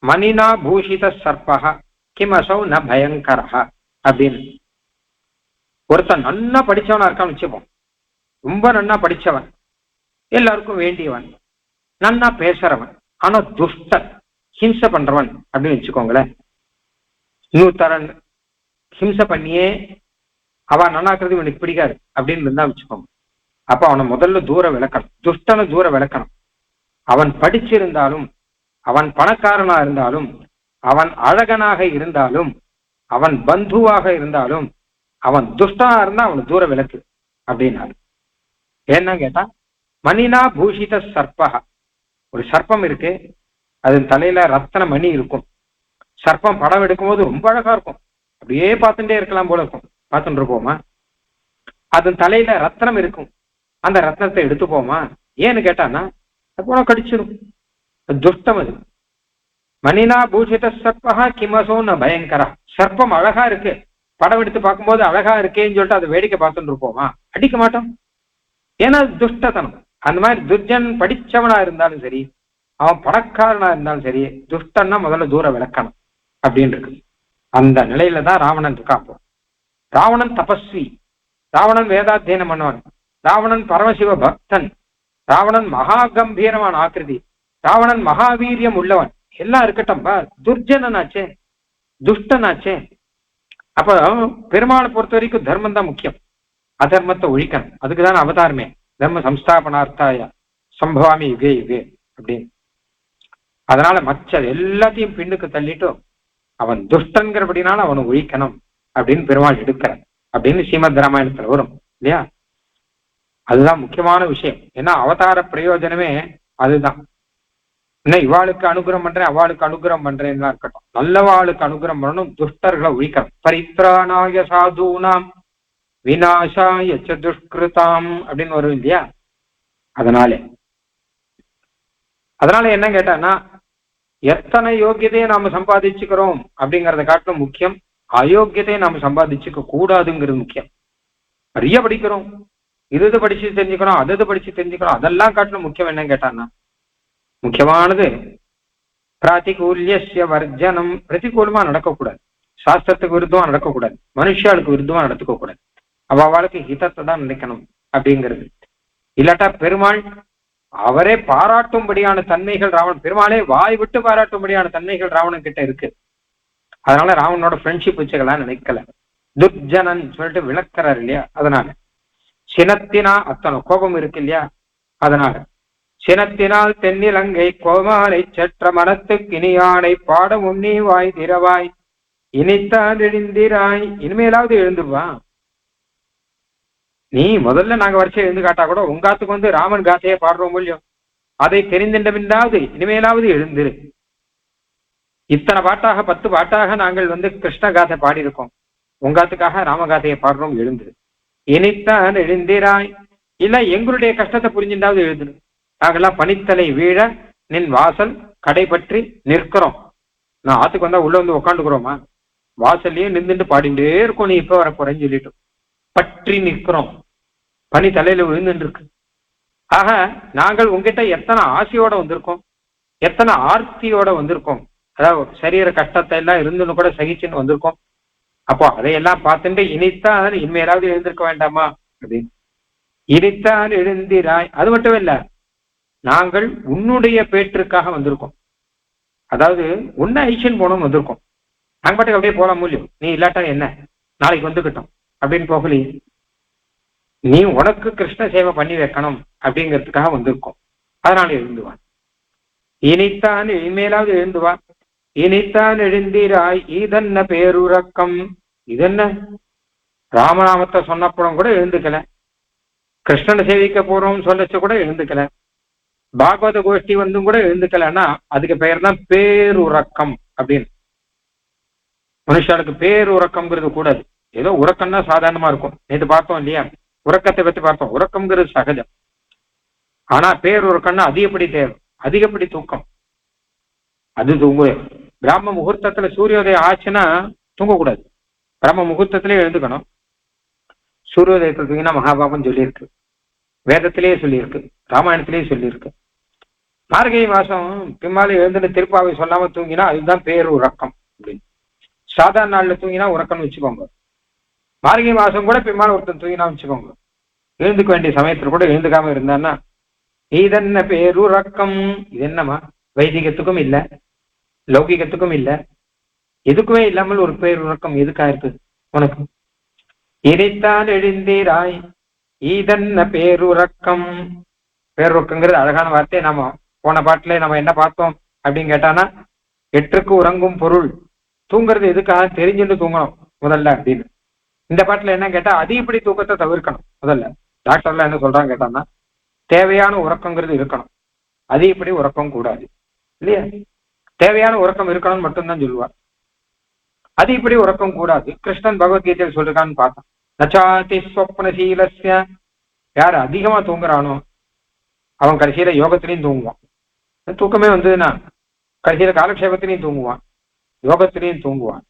மணினா பூஷித சர்பா கிமசௌ ந பயங்கரா அப்படின்னு. ஒருத்தன் நன்னா படிச்சவனா இருக்கான்னு வச்சுப்போம், ரொம்ப நன்னா படிச்சவன், எல்லாருக்கும் வேண்டியவன், நன்னா பேசுறவன், ஆனா துஷ்டன், ஹிம்சை பண்றவன் அப்படின்னு வச்சுக்கோங்களேன். இன்னொருத்தரன் ஹிம்சை பண்ணியே அவன் நன்னாக்குறது இவனுக்கு பிடிக்காது அப்படின்னு இருந்தா வச்சுக்கோங்க. அப்ப அவனை முதல்ல தூர விளக்கணும், துஷ்டனை தூர விளக்கணும். அவன் படிச்சிருந்தாலும், அவன் பணக்காரனா இருந்தாலும், அவன் அழகனாக இருந்தாலும், அவன் பந்துவாக இருந்தாலும், அவன் துஷ்டனா இருந்தா அவனை தூர விளக்கு அப்படின்னாரு. ஏன்னா கேட்டா, மணினா பூஷித சர்பா, ஒரு சர்ப்பம் இருக்கு, அதன் தலையில ரத்தன மணி இருக்கும். சர்ப்பம் படம் எடுக்கும்போது ரொம்ப அழகா இருக்கும், அப்படியே பார்த்துட்டே இருக்கலாம் போல இருக்கும், பார்த்துட்டு இருப்போமா? அதன் தலையில ரத்னம் இருக்கும், அந்த ரத்னத்தை எடுத்து போமா? ஏன்னு கேட்டான்னா போன கடிச்சிடும், துஷ்டம் அது. மணினா பூஷித சர்பா கிமசோ ந பயங்கரா. சர்ப்பம் அழகா இருக்கு, படம் எடுத்து பார்க்கும்போது அழகா இருக்கேன்னு சொல்லிட்டு அதை வேடிக்கை பார்த்துட்டு இருப்போமா? அடிக்க மாட்டோம், ஏன்னா துஷ்டத்தனம். அந்த மாதிரி துர்ஜன் படிச்சவனா இருந்தாலும் சரி, அவன் பணக்காரனா இருந்தாலும் சரி, துஷ்டன்னா முதல்ல தூர விளக்கணும் அப்படின்னு இருக்கு. அந்த நிலையில தான் ராவணன் இருக்கான். ராவணன் தபஸ்வி, ராவணன் வேதாத்தியனம் பண்ணவன், ராவணன் பரமசிவ பக்தன், ராவணன் மகா கம்பீரமான ஆக்கிருதி, ராவணன் மகாவீரியம் உள்ளவன், எல்லாம் இருக்கட்டும், துர்ஜனனாச்சே, துஷ்டனாச்சே. அப்ப பெருமாளை பொறுத்த வரைக்கும் தர்மம் தான் முக்கியம், அதர்மத்தை ஒழிக்கணும். அதுக்குதான் அவதாரமே, தர்ம சம்ஸ்தாபனார்த்தாய சம்பவாமி யுகே யுகே அப்படின்னு. அதனால மற்ற எல்லாத்தையும் பின்னுக்கு தள்ளிட்டு அவன் துஷ்டன்கிறபடினால அவனை ஒழிக்கணும் அப்படின்னு பெருமாள் எடுக்கிறான் அப்படின்னு ஸ்ரீமத் ராமாயணத்துல வரும் இல்லையா? அதுதான் முக்கியமான விஷயம். ஏன்னா அவதார பிரயோஜனமே அதுதான். இன்னும் இவாளுக்கு அனுகிரகம் பண்றேன், அவளுக்கு அனுகிரகம் பண்றேன்னு இருக்கட்டும், நல்லவாளுக்கு அனுகிரகம் பண்ணணும், துஷ்டர்களை ஒழிக்கணும். பரித்ராணாய சாதுனாம் விநாசாய துஷ்கிருதாம் அப்படின்னு வரும் இல்லையா? அதனால என்ன கேட்டான்னா, எத்தனை யோக்கியதையை நாம சம்பாதிச்சுக்கிறோம் அப்படிங்கறத காட்டிலும் முக்கியம் அயோக்கியத்தையை நாம சம்பாதிச்சுக்க கூடாதுங்கிறது முக்கியம். நிறைய படிக்கிறோம், இது படிச்சு தெரிஞ்சுக்கணும், அது படிச்சு தெரிஞ்சுக்கணும், அதெல்லாம் காட்டிலும் முக்கியம் என்னன்னு கேட்டான்னா, முக்கியமானது பிராதிகூல்யஸ்ய வர்ஜனம். பிரதிகூலமா நடக்கக்கூடாது, சாஸ்திரத்துக்கு விருத்தமா நடக்கக்கூடாது, மனுஷாளுக்கு விருத்தமா நடத்துக்க கூடாது, அவளுக்கு ஹிதத்தை தான் நினைக்கணும் அப்படிங்கிறது. இல்லாட்டா பெருமாள் அவரே பாராட்டும்படியான தன்மைகள் ராவணன், பெருமாளே வாய் விட்டு பாராட்டும்படியான தன்மைகள் ராவணன் கிட்ட இருக்கு. அதனால ராவணனோட ஃப்ரெண்ட்ஷிப் வச்சுக்கலாம் நினைக்கல, துர்ஜனன் சொல்லிட்டு விளக்குறாரு இல்லையா? அதனால சினத்தினா அத்தனை கோபம் இருக்கு இல்லையா? அதனால சினத்தினால் தென்னிலங்கை கோமாலை சற்ற மனத்துக்கு இனியானை பாடம் உண்ணி வாய் திரவாய் இனித்தான் எழுந்திராய். இனிமேலாவது எழுந்துவா நீ. முதல்ல நாங்க வரிசை எழுந்து காட்டா கூட உங்காத்துக்கு வந்து ராமன் காத்தையே பாடுறோம் இல்லையோ, அதை தெரிந்தின்றாவது இனிமேலாவது எழுந்திரு. இத்தனை பாட்டாக 10 பாட்டாக நாங்கள் வந்து கிருஷ்ண காதை பாடியிருக்கோம், உங்காத்துக்காக ராமகாதையை பாடுறோம், எழுந்துரு. இனித்தான் எழுந்திராய். இல்ல எங்களுடைய கஷ்டத்தை புரிஞ்சிருந்தாவது எழுதுரு. நாங்கெல்லாம் பனித்தலை வீழ நின் வாசல் கடை பற்றி நிற்கிறோம். நான் ஆத்துக்கு வந்தா உள்ள வந்து உக்காந்துக்கிறோமா? வாசல்லையே நின்றுட்டு பாடிட்டே இருக்கோம், நீ இப்ப வர போறேன்னு சொல்லிட்டு பற்றி நிற்கிறோம், பனி தலையில விழுந்துட்டு இருக்கு. ஆக நாங்கள் உங்ககிட்ட எத்தனை ஆசையோட வந்திருக்கோம், எத்தனை ஆர்த்தியோட வந்திருக்கோம், அதாவது சரீர கஷ்டத்தை எல்லாம் இருந்துன்னு கூட சகிச்சுன்னு வந்திருக்கோம். அப்போ அதையெல்லாம் பார்த்துட்டு இனித்தான் இனிமேலாவது எழுந்திருக்க வேண்டாமா அப்படின்னு. இனித்தான் எழுந்திராய். அது மட்டும் இல்ல, நாங்கள் உன்னுடைய பேற்றுக்காக வந்திருக்கோம், அதாவது உன்னை ஐஷன் போனோம் வந்திருக்கோம். நாங்க பாட்டுக்கு அப்படியே போலாம் மூலியம், நீ இல்லாட்டா என்ன நாளைக்கு வந்துக்கிட்டோம் அப்படின்னு போகலையே. நீ உனக்கு கிருஷ்ண சேவை பண்ணி வைக்கணும் அப்படிங்கிறதுக்காக வந்திருக்கோம். அதனால எழுந்துவான். இனித்தான் இனிமேலாவது எழுந்துவான். இனித்தான் எழுந்திராய் இதென்ன பேருறக்கம். இதென்ன ராமநாமத்தை சொன்னப்புறம் கூட எழுந்துக்கல, கிருஷ்ணனை சேவிக்க போறோம் சொல்லச்சு கூட எழுந்துக்கல, பாகவத கோஷ்டி வந்தும் கூட எழுந்துக்கலன்னா அதுக்கு பெயர் தான் பேருறக்கம் அப்படின்னு. மனுஷாளுக்கு பேருறக்கம்ங்கிறது கூடாது. ஏதோ உறக்கம்னா சாதாரணமா இருக்கும், நேற்று பார்த்தோம் இல்லையா? உறக்கத்தை பத்தி பார்த்தோம், உறக்கம்ங்கிறது சகஜம். ஆனா பேருறக்கம்னா அது எப்படி தேவை? அதிகப்படி தூக்கம். அது தூங்கு. பிராம முகூர்த்தத்துல சூரியோதயம் ஆச்சுன்னா தூங்கக்கூடாது. பிரம்ம முகூர்த்தத்திலே எழுந்துக்கணும். சூரியோதயத்தில் தூங்கினா மகாபாபம் சொல்லியிருக்கு, வேதத்திலேயே சொல்லியிருக்கு, ராமாயணத்திலேயே சொல்லியிருக்கு. மார்கழி மாசம் பின்னால எழுந்துட்டு திருப்பாவை சொல்லாம தூங்கினா அதுதான் பேரு உறக்கம் அப்படின்னு. சாதாரண நாள்ல தூங்கினா உறக்கம்னு வச்சுக்கோங்க. மார்கழி மாசம் கூட பின்னால ஒருத்தன் தூங்கினா வச்சுக்கோங்க, எழுந்துக்க வேண்டிய சமயத்துல கூட எழுந்துக்காம இருந்தான்னா இதென்ன பேருறக்கம். இது என்னமா வைதிகத்துக்கும் இல்ல, லௌகிகத்துக்கும் இல்ல, எதுக்குமே இல்லாமல் ஒரு பேருறக்கம் எதுக்கா இருக்கு உனக்கு? இதைத்தான் எழுந்தீராய் இதென்ன பேருறக்கம். பேருறக்கங்கிறது அழகான வார்த்தை. நாம போன பாட்டுல நம்ம என்ன பார்த்தோம் அப்படின்னு கேட்டானா, எட்டுக்கு உறங்கும் பொருள். தூங்குறது எதுக்காக தெரிஞ்சுட்டு தூங்கணும் முதல்ல அப்படின்னு. இந்த பாட்டுல என்ன கேட்டா அதிகப்படி தூக்கத்தை தவிர்க்கணும் முதல்ல. டாக்டர்ல என்ன சொல்றாங்க கேட்டான்னா, தேவையான உறக்கங்கிறது இருக்கணும், அதிகப்படி உறக்கம் கூடாது இல்லையா? தேவையான உறக்கம் இருக்கணும்னு மட்டும்தான் சொல்லுவார், அதிகப்படி உறக்கம் கூடாது. கிருஷ்ணன் பகவத்கீதையில் சொல்றான்னு பார்த்தோம். நச்சாதி ஸ்வப்னசீலஸ்ய, யார் அதிகமா தூங்குறானோ அவன் கடைசியில யோகத்திலையும் தூங்குவான். தூக்கமே வந்ததுன்னா கடைசியில காலக்ஷேபத்திலையும் தூங்குவான், யோகத்திலையும் தூங்குவான்.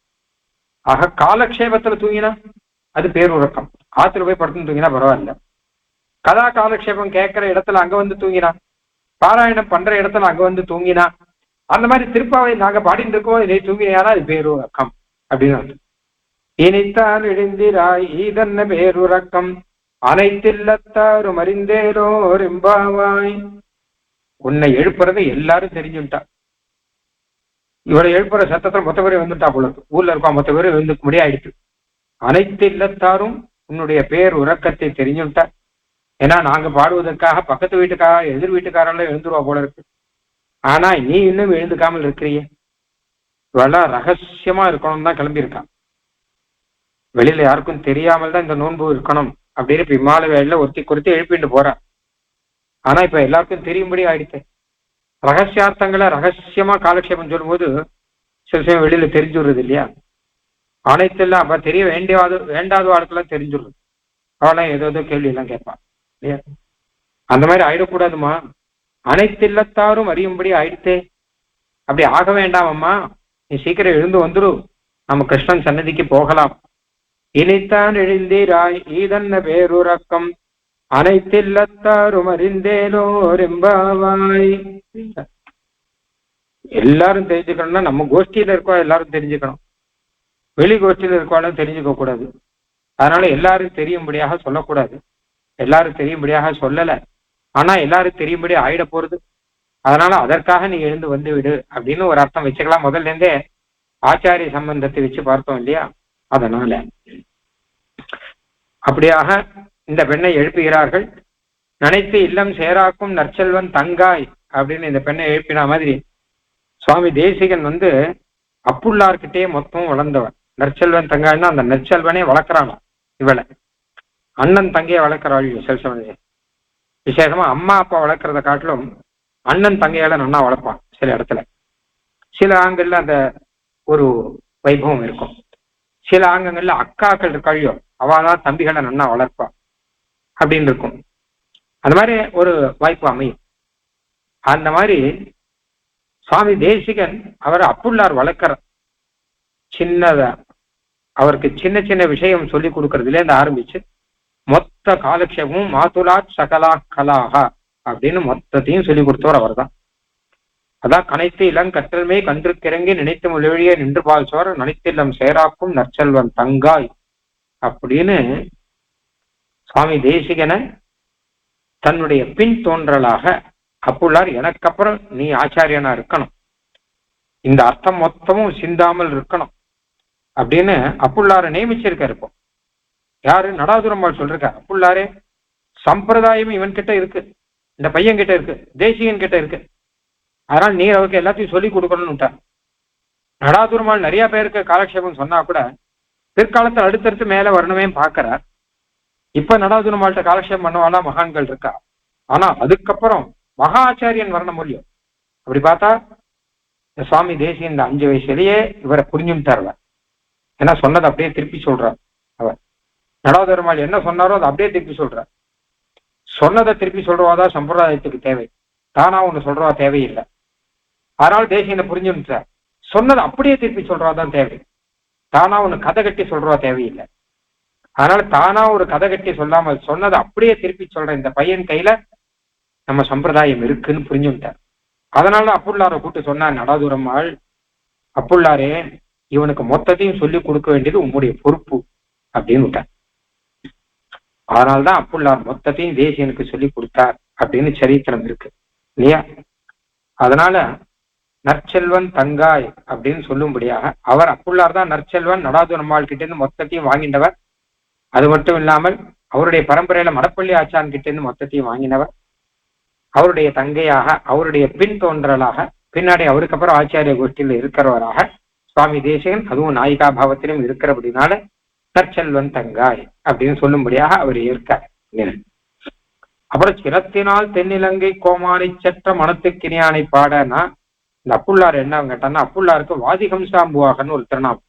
ஆக காலக்ஷேபத்துல தூங்கினா அது பேருறக்கம். ஆத்துல போய் படுத்துன்னு தூங்கினா பரவாயில்ல. கதா காலக்ஷேபம் கேட்கிற இடத்துல அங்க வந்து தூங்கினா, பாராயணம் பண்ற இடத்துல அங்க வந்து தூங்கினா, அந்த மாதிரி திருப்பாவை நாங்க பாடிட்டு இருக்கோம் இதை தூங்கினா அது பேருறக்கம் அப்படின்னு. இனித்தான் எழுந்திராய் இதென்ன பேருறக்கம் அனைத்தில்லத்தாரும் அறிந்தேரோர் எம்பாவாய். உன்னை எழுப்புறதை எல்லாரும் தெரிஞ்சுட்டா. இவளை எழுப்புற சத்தத்துல மொத்த பேரும் வந்துட்டா போல இருக்கு. ஊர்ல இருக்கா மொத்த பேரும் எழுந்துக்க முடியாயிடுச்சு. அனைத்து இல்லத்தாரும் உன்னுடைய பேர் உறக்கத்தை தெரிஞ்சுட்டா. ஏன்னா நாங்க பாடுவதற்காக பக்கத்து வீட்டுக்காக எதிர் வீட்டுக்காரெல்லாம் எழுந்துருவா போல இருக்கு. ஆனா நீ இன்னும் எழுந்துக்காமல் இருக்கிறிய. இவெல்லாம் ரகசியமா இருக்கணும் தான் கிளம்பியிருக்கான். வெளியில யாருக்கும் தெரியாமல் தான் இந்த நோன்பு இருக்கணும் அப்படின்னு இப்ப இமால வேலையில ஒருத்தி குறித்து எழுப்பிட்டு போறான். ஆனா இப்ப எல்லாருக்கும் தெரியும்படி ஆயிடுச்சு. ரகசியார்த்தங்களை ரகசியமா காலக்ஷேபம் சொல்லும் போது சில சமயம் வெளியில தெரிஞ்சுடுறது இல்லையா? அனைத்தெல்லாம் அப்ப தெரிய வேண்டாத ஆளுக்கெல்லாம் தெரிஞ்சுடுறது. அவெல்லாம் ஏதோ கேள்வி எல்லாம் கேட்பான் இல்லையா? அந்த மாதிரி ஆயிடக்கூடாதுமா. அனைத்து இல்லத்தாரும் அறியும்படி ஆயிடுத்தே. அப்படி ஆக வேண்டாம் அம்மா, நீ சீக்கிரம் எழுந்து வந்துரு, நம்ம கிருஷ்ணன் சன்னதிக்கு போகலாம். இனித்தான் எழுந்தீராய் ஈதன்ன பேருறக்கம் அனைத்தில்லத்தாரும் அறிந்தேனோர் எம்பாவாய். எல்லாரும் தெரிஞ்சுக்கணும்னா நம்ம கோஷ்டியில இருக்கோம் எல்லாரும் தெரிஞ்சுக்கணும், வெளி கோஷ்டியில இருக்கவாலும் தெரிஞ்சுக்க கூடாது. அதனால எல்லாரும் தெரியும்படியாக சொல்லக்கூடாது. எல்லாரும் தெரியும்படியாக சொல்லல, ஆனா எல்லாரும் தெரியும்படி ஆயிட போறது. அதனால அதற்காக நீ எழுந்து வந்து விடு அப்படின்னு ஒரு அர்த்தம் வச்சுக்கலாம். முதல்ல இருந்தே ஆச்சாரிய சம்பந்தத்தை வச்சு பார்த்தோம் இல்லையா? அதனால அப்படியாக இந்த பெண்ணை எழுப்புகிறார்கள். நினைத்து இல்லம் சேராக்கும் நற்செல்வன் தங்காய் அப்படின்னு இந்த பெண்ணை எழுப்பின மாதிரி சுவாமி தேசிகன் அப்புள்ளார்கிட்டே மொத்தம் வளர்ந்தவன். நற்செல்வன் தங்காய்னா அந்த நற்செல்வனே வளர்க்குறானா இவளை. அண்ணன் தங்கையை வளர்க்குறாள் செல்சவனே. விசேஷமா அம்மா அப்பா வளர்க்கறத காட்டிலும் அண்ணன் தங்கையால நன்னா வளர்ப்பான். சில இடத்துல சில ஆண்கள்ல அந்த ஒரு வைபவம் இருக்கும். சில ஆங்கங்கள்ல அக்காக்கள் இருக்காளியோ அவதான் தம்பிகளை நன்னா வளர்ப்பா அப்படின்னு இருக்கும். அந்த மாதிரி ஒரு வாய்ப்பு அமையும். அந்த மாதிரி சுவாமி தேசிகன் அவர் அப்புள்ளார் வளர்க்கிற சின்னதா அவருக்கு சின்ன சின்ன விஷயம் சொல்லி கொடுக்கறதுல இருந்து ஆரம்பிச்சு மொத்த காலக்ஷேபமும் மாதுலா சகலா கலாகா அப்படின்னு மொத்தத்தையும் சொல்லி கொடுத்தவர் அவர் தான். அதான் கனைத்து இளம் கற்றல்மே கன்று கிறங்கி நினைத்து மொழியே நின்று பால் சோர நனைத்தில்லம் சேராக்கும் நற்செல்வன் தங்காய் அப்படின்னு சுவாமி தேசிகனை தன்னுடைய பின் தோன்றலாக அப்புள்ளார் எனக்கப்புறம் நீ ஆச்சாரியனா இருக்கணும், இந்த அர்த்தம் மொத்தமும் சிந்தாமல் இருக்கணும் அப்படின்னு அப்புள்ளாரை நியமிச்சிருக்காரு. இப்போ யாரு? நடாதுரம்மாள் சொல்றாரு. அப்புள்ளாரே சம்பிரதாயம் இவன் கிட்ட இருக்கு, இந்த பையன் கிட்ட இருக்கு, தேசிகன் கிட்ட இருக்கு, அதனால நீ அவருக்கு எல்லாத்தையும் சொல்லி கொடுக்கணும்னுட்டா. நடாதுரம்மாள் நிறைய பேருக்கு காலக்ஷேபம் சொன்னா கூட பிற்காலத்தில் அடுத்தடுத்து மேல வரணுமே பாக்குறார். இப்ப நடாதுரம்மாள்கிட்ட காலக்ஷேபம் பண்ணவாளா மகான்கள் இருக்கா. ஆனா அதுக்கப்புறம் மகா ஆச்சாரியன் வரணும் இல்லையோ. அப்படி பார்த்தா சுவாமி தேசிகன் இந்த 5 வயசுலயே இவரை புரிஞ்சுட்டார். ஏன்னா சொன்னதை அப்படியே திருப்பி சொல்றார். அவர் நடாதுரம்மாள் என்ன சொன்னாரோ அதை அப்படியே திருப்பி சொல்றார். சொன்னதை திருப்பி சொல்றவாதான் சம்பிரதாயத்துக்கு தேவை. தானா ஒண்ணு சொல்றவா தேவையில்லை. அதனால தேசிகனை புரிஞ்சுட்டு சொன்னது அப்படியே திருப்பி சொல்றவாதான் தேவை. தானா ஒண்ணு கதை கட்டி சொல்றவா தேவையில்லை. அதனால தானா ஒரு கதை கட்டி சொல்லாமல் சொன்னதை அப்படியே திருப்பி சொல்ற இந்த பையன் கையில நம்ம சம்பிரதாயம் இருக்குன்னு புரிஞ்சுட்டார். அதனால அப்புள்ளாரை கூப்பிட்டு சொன்னார் நடாதுரம்மாள், அப்புள்ளாரே இவனுக்கு மொத்தத்தையும் சொல்லி கொடுக்க வேண்டியது உம்முடைய பொறுப்பு அப்படின்னு விட்டார். அதனால்தான் அப்புள்ளார் மொத்தத்தையும் தேசியனுக்கு சொல்லி கொடுத்தார் அப்படின்னு சரித்திரம் இருக்கு இல்லையா? அதனால நற்செல்வன் தங்காய் அப்படின்னு சொல்லும்படியாக அவர் அப்புள்ளார் தான் நற்செல்வன் நடாதுரம்மாள் கிட்ட இருந்து மொத்தத்தையும் வாங்கினவர். அது மட்டும் இல்லாமல் அவருடைய பரம்பரையில மடப்பள்ளி ஆச்சான் கிட்ட இருந்து மொத்தத்தையும் வாங்கினவர். அவருடைய தங்கையாக, அவருடைய பின் தோன்றலாக, பின்னாடி அவருக்கு அப்புறம் ஆச்சாரிய கோஷ்டியில் இருக்கிறவராக சுவாமி தேசிகன், அதுவும் நாயிகா பாவத்திலும் இருக்கிறபடினால நற்செல்வன் தங்காய் அப்படின்னு சொல்லும்படியாக அவர் இருக்கார். அப்புறம் சிரத்தினால் தென்னிலங்கை கோமானை சற்ற மனத்துக்கினியானை பாடனா இந்த அப்புள்ளார் என்ன கேட்டான்னா, அப்புள்ளாருக்கு வாதிகம்சாம்புவாகன்னு ஒரு திருநாம்.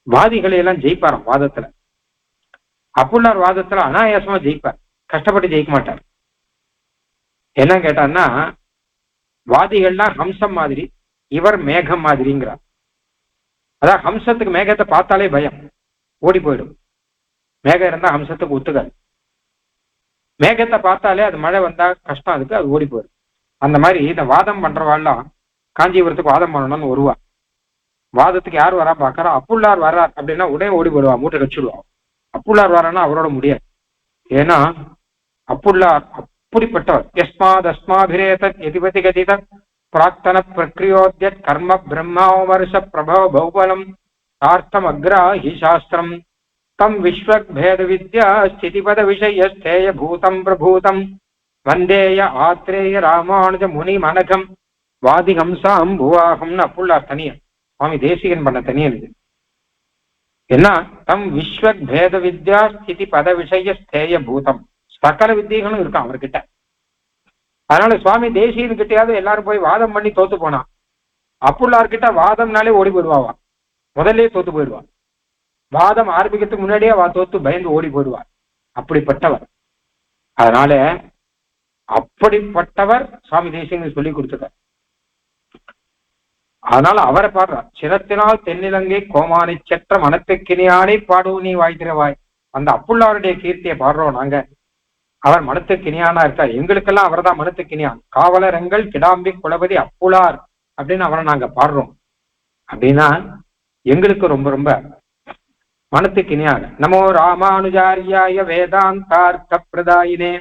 வாதிகளை எல்லாம் ஜெயிப்பாராம் வாதத்துல. அப்புள்ளார் வாதத்துல அனாயாசமா ஜெயிப்பார், கஷ்டப்பட்டு ஜெயிக்க மாட்டார். என்ன கேட்டான்னா, வாதிகள்லாம் ஹம்சம் மாதிரி, இவர் மேகம் மாதிரிங்கிறார். அதான் ஹம்சத்துக்கு மேகத்தை பார்த்தாலே பயம், ஓடி போயிடும். மேகம் இருந்தா ஹம்சத்துக்கு ஒத்துக்காது. மேகத்தை பார்த்தாலே அது மழை வந்தா கஷ்டம், அதுக்கு அது ஓடி போயிடும். அந்த மாதிரி இந்த வாதம் பண்றவாள்லாம் காஞ்சிபுரத்துக்கு வாதம் பண்ணணும்னு வருவா. வாதத்துக்கு யார் வரா பாக்குறா, அப்புள்ளார் வர்றார் அப்படின்னா உடனே ஓடி போடுவா, மூட்டை கச்சிடுவா. அப்புள்ளார் வரான்னா அவரோட முடியாது. ஏன்னா அப்புள்ளார் அப்படிப்பட்டவர். யஸ்மாத் அஸ்மாபிரேதத் எதிபதி கதிதத் பிராக்தன பிரக்ரியோத்யத் கர்ம பிரம்மாவர்ஷ பிரபவ பௌபலம் சார்த்தம் அக்ராஹி சாஸ்திரம் தம் விஸ்வக்பேத வித்யா ஸ்திதிபத விஷய ஸ்தேய பூதம் பிரபூதம் வந்தேய ஆத்ரேய ராமானுஜ முனி மனகம் வாதிகம்சாம் புவாகம்னு அப்புள்ளார் தனியன், சுவாமி தேசிகன் பண்ண தனியன் இது. என்ன தம் விஸ்வக்பேத வித்யா ஸ்திதி பத விஷய ஸ்தேய பூதம், சகல வித்தியங்களும் இருக்கான் அவர்கிட்ட. அதனால சுவாமி தேசியன் கிட்டையாவது எல்லாரும் போய் வாதம் பண்ணி தோத்து போனா, அப்புள்ளார்கிட்ட வாதம்னாலே ஓடி போயிடுவா, முதல்ல தோத்து போயிடுவா. வாதம் ஆரம்பிக்கிறதுக்கு முன்னாடியே தோத்து பயந்து ஓடி போயிடுவார். அப்படிப்பட்டவர். அதனால அப்படிப்பட்டவர் சுவாமி தேசியன் சொல்லி கொடுத்துட்டார். அதனால அவரை பாடுறார். சிரத்தினால் தென்னிலங்கை கோமானை செற்ற மனத்துக்கினியானை பாடுவோம் நீ வாய்த்திரவாய். அந்த அப்புள்ளாருடைய கீர்த்தியை பாடுறோம் நாங்க. அவர் மனத்துக்கினியானா இருக்கார். எங்களுக்கெல்லாம் அவர் தான் மனத்துக்கினியான். காவலரங்கள் கிடாம்பி குலபதி அப்புளார் அப்படின்னு அவரை நாங்க பாடுறோம். அப்படின்னா எங்களுக்கு ரொம்ப ரொம்ப மனத்துக்கினியான. நமோ ராமானுஜாரியாய வேதாந்தார்த்த பிரதாயினே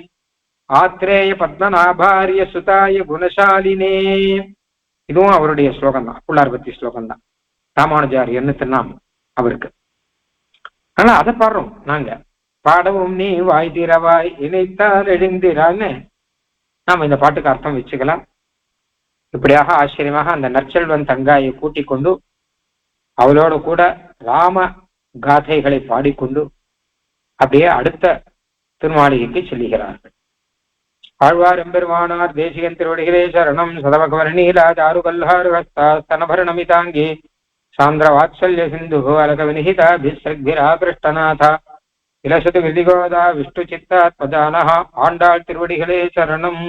ஆத்ரேய பத்மநாபாரிய சுதாய குணசாலினே. இதுவும் அவருடைய ஸ்லோகம் தான், அப்புள்ளார் பத்தி ஸ்லோகம் தான். ராமானுஜாரியன்னு திருநாமம் அவருக்கு. ஆனா அதை பாடுறோம் நாங்க. பாடவும் நீ வாய் தீரவாய் இணைத்தால் எழுந்திரான்னு நாம இந்த பாட்டுக்கு அர்த்தம் வச்சுக்கலாம். இப்படியாக ஆச்சரியமாக அந்த நற்செல்வன் தங்காயை கூட்டிக் கொண்டு அவளோட கூட ராம காதைகளை பாடிக்கொண்டு அப்படியே அடுத்த திருமாளிகைக்கு செல்லுகிறார்கள். ஆழ்வார் எம்பெருமானார் தேசிகன் திருவடிகளே சரணம். சதவகவர்ணீலா சாருகல்லாரு ஹஸ்தாஸ்தனபரணமிதாங்கி சாந்திர வாத்சல்ய சிந்து அலக வினிஹிதா பிஸ்ரக்பிரா கிருஷ்ணநாதா இலசது விதிகோதா விஷ்ணு சித்தாத்மஜானஹ. ஆண்டாள் திருவடிகளே சரணம்.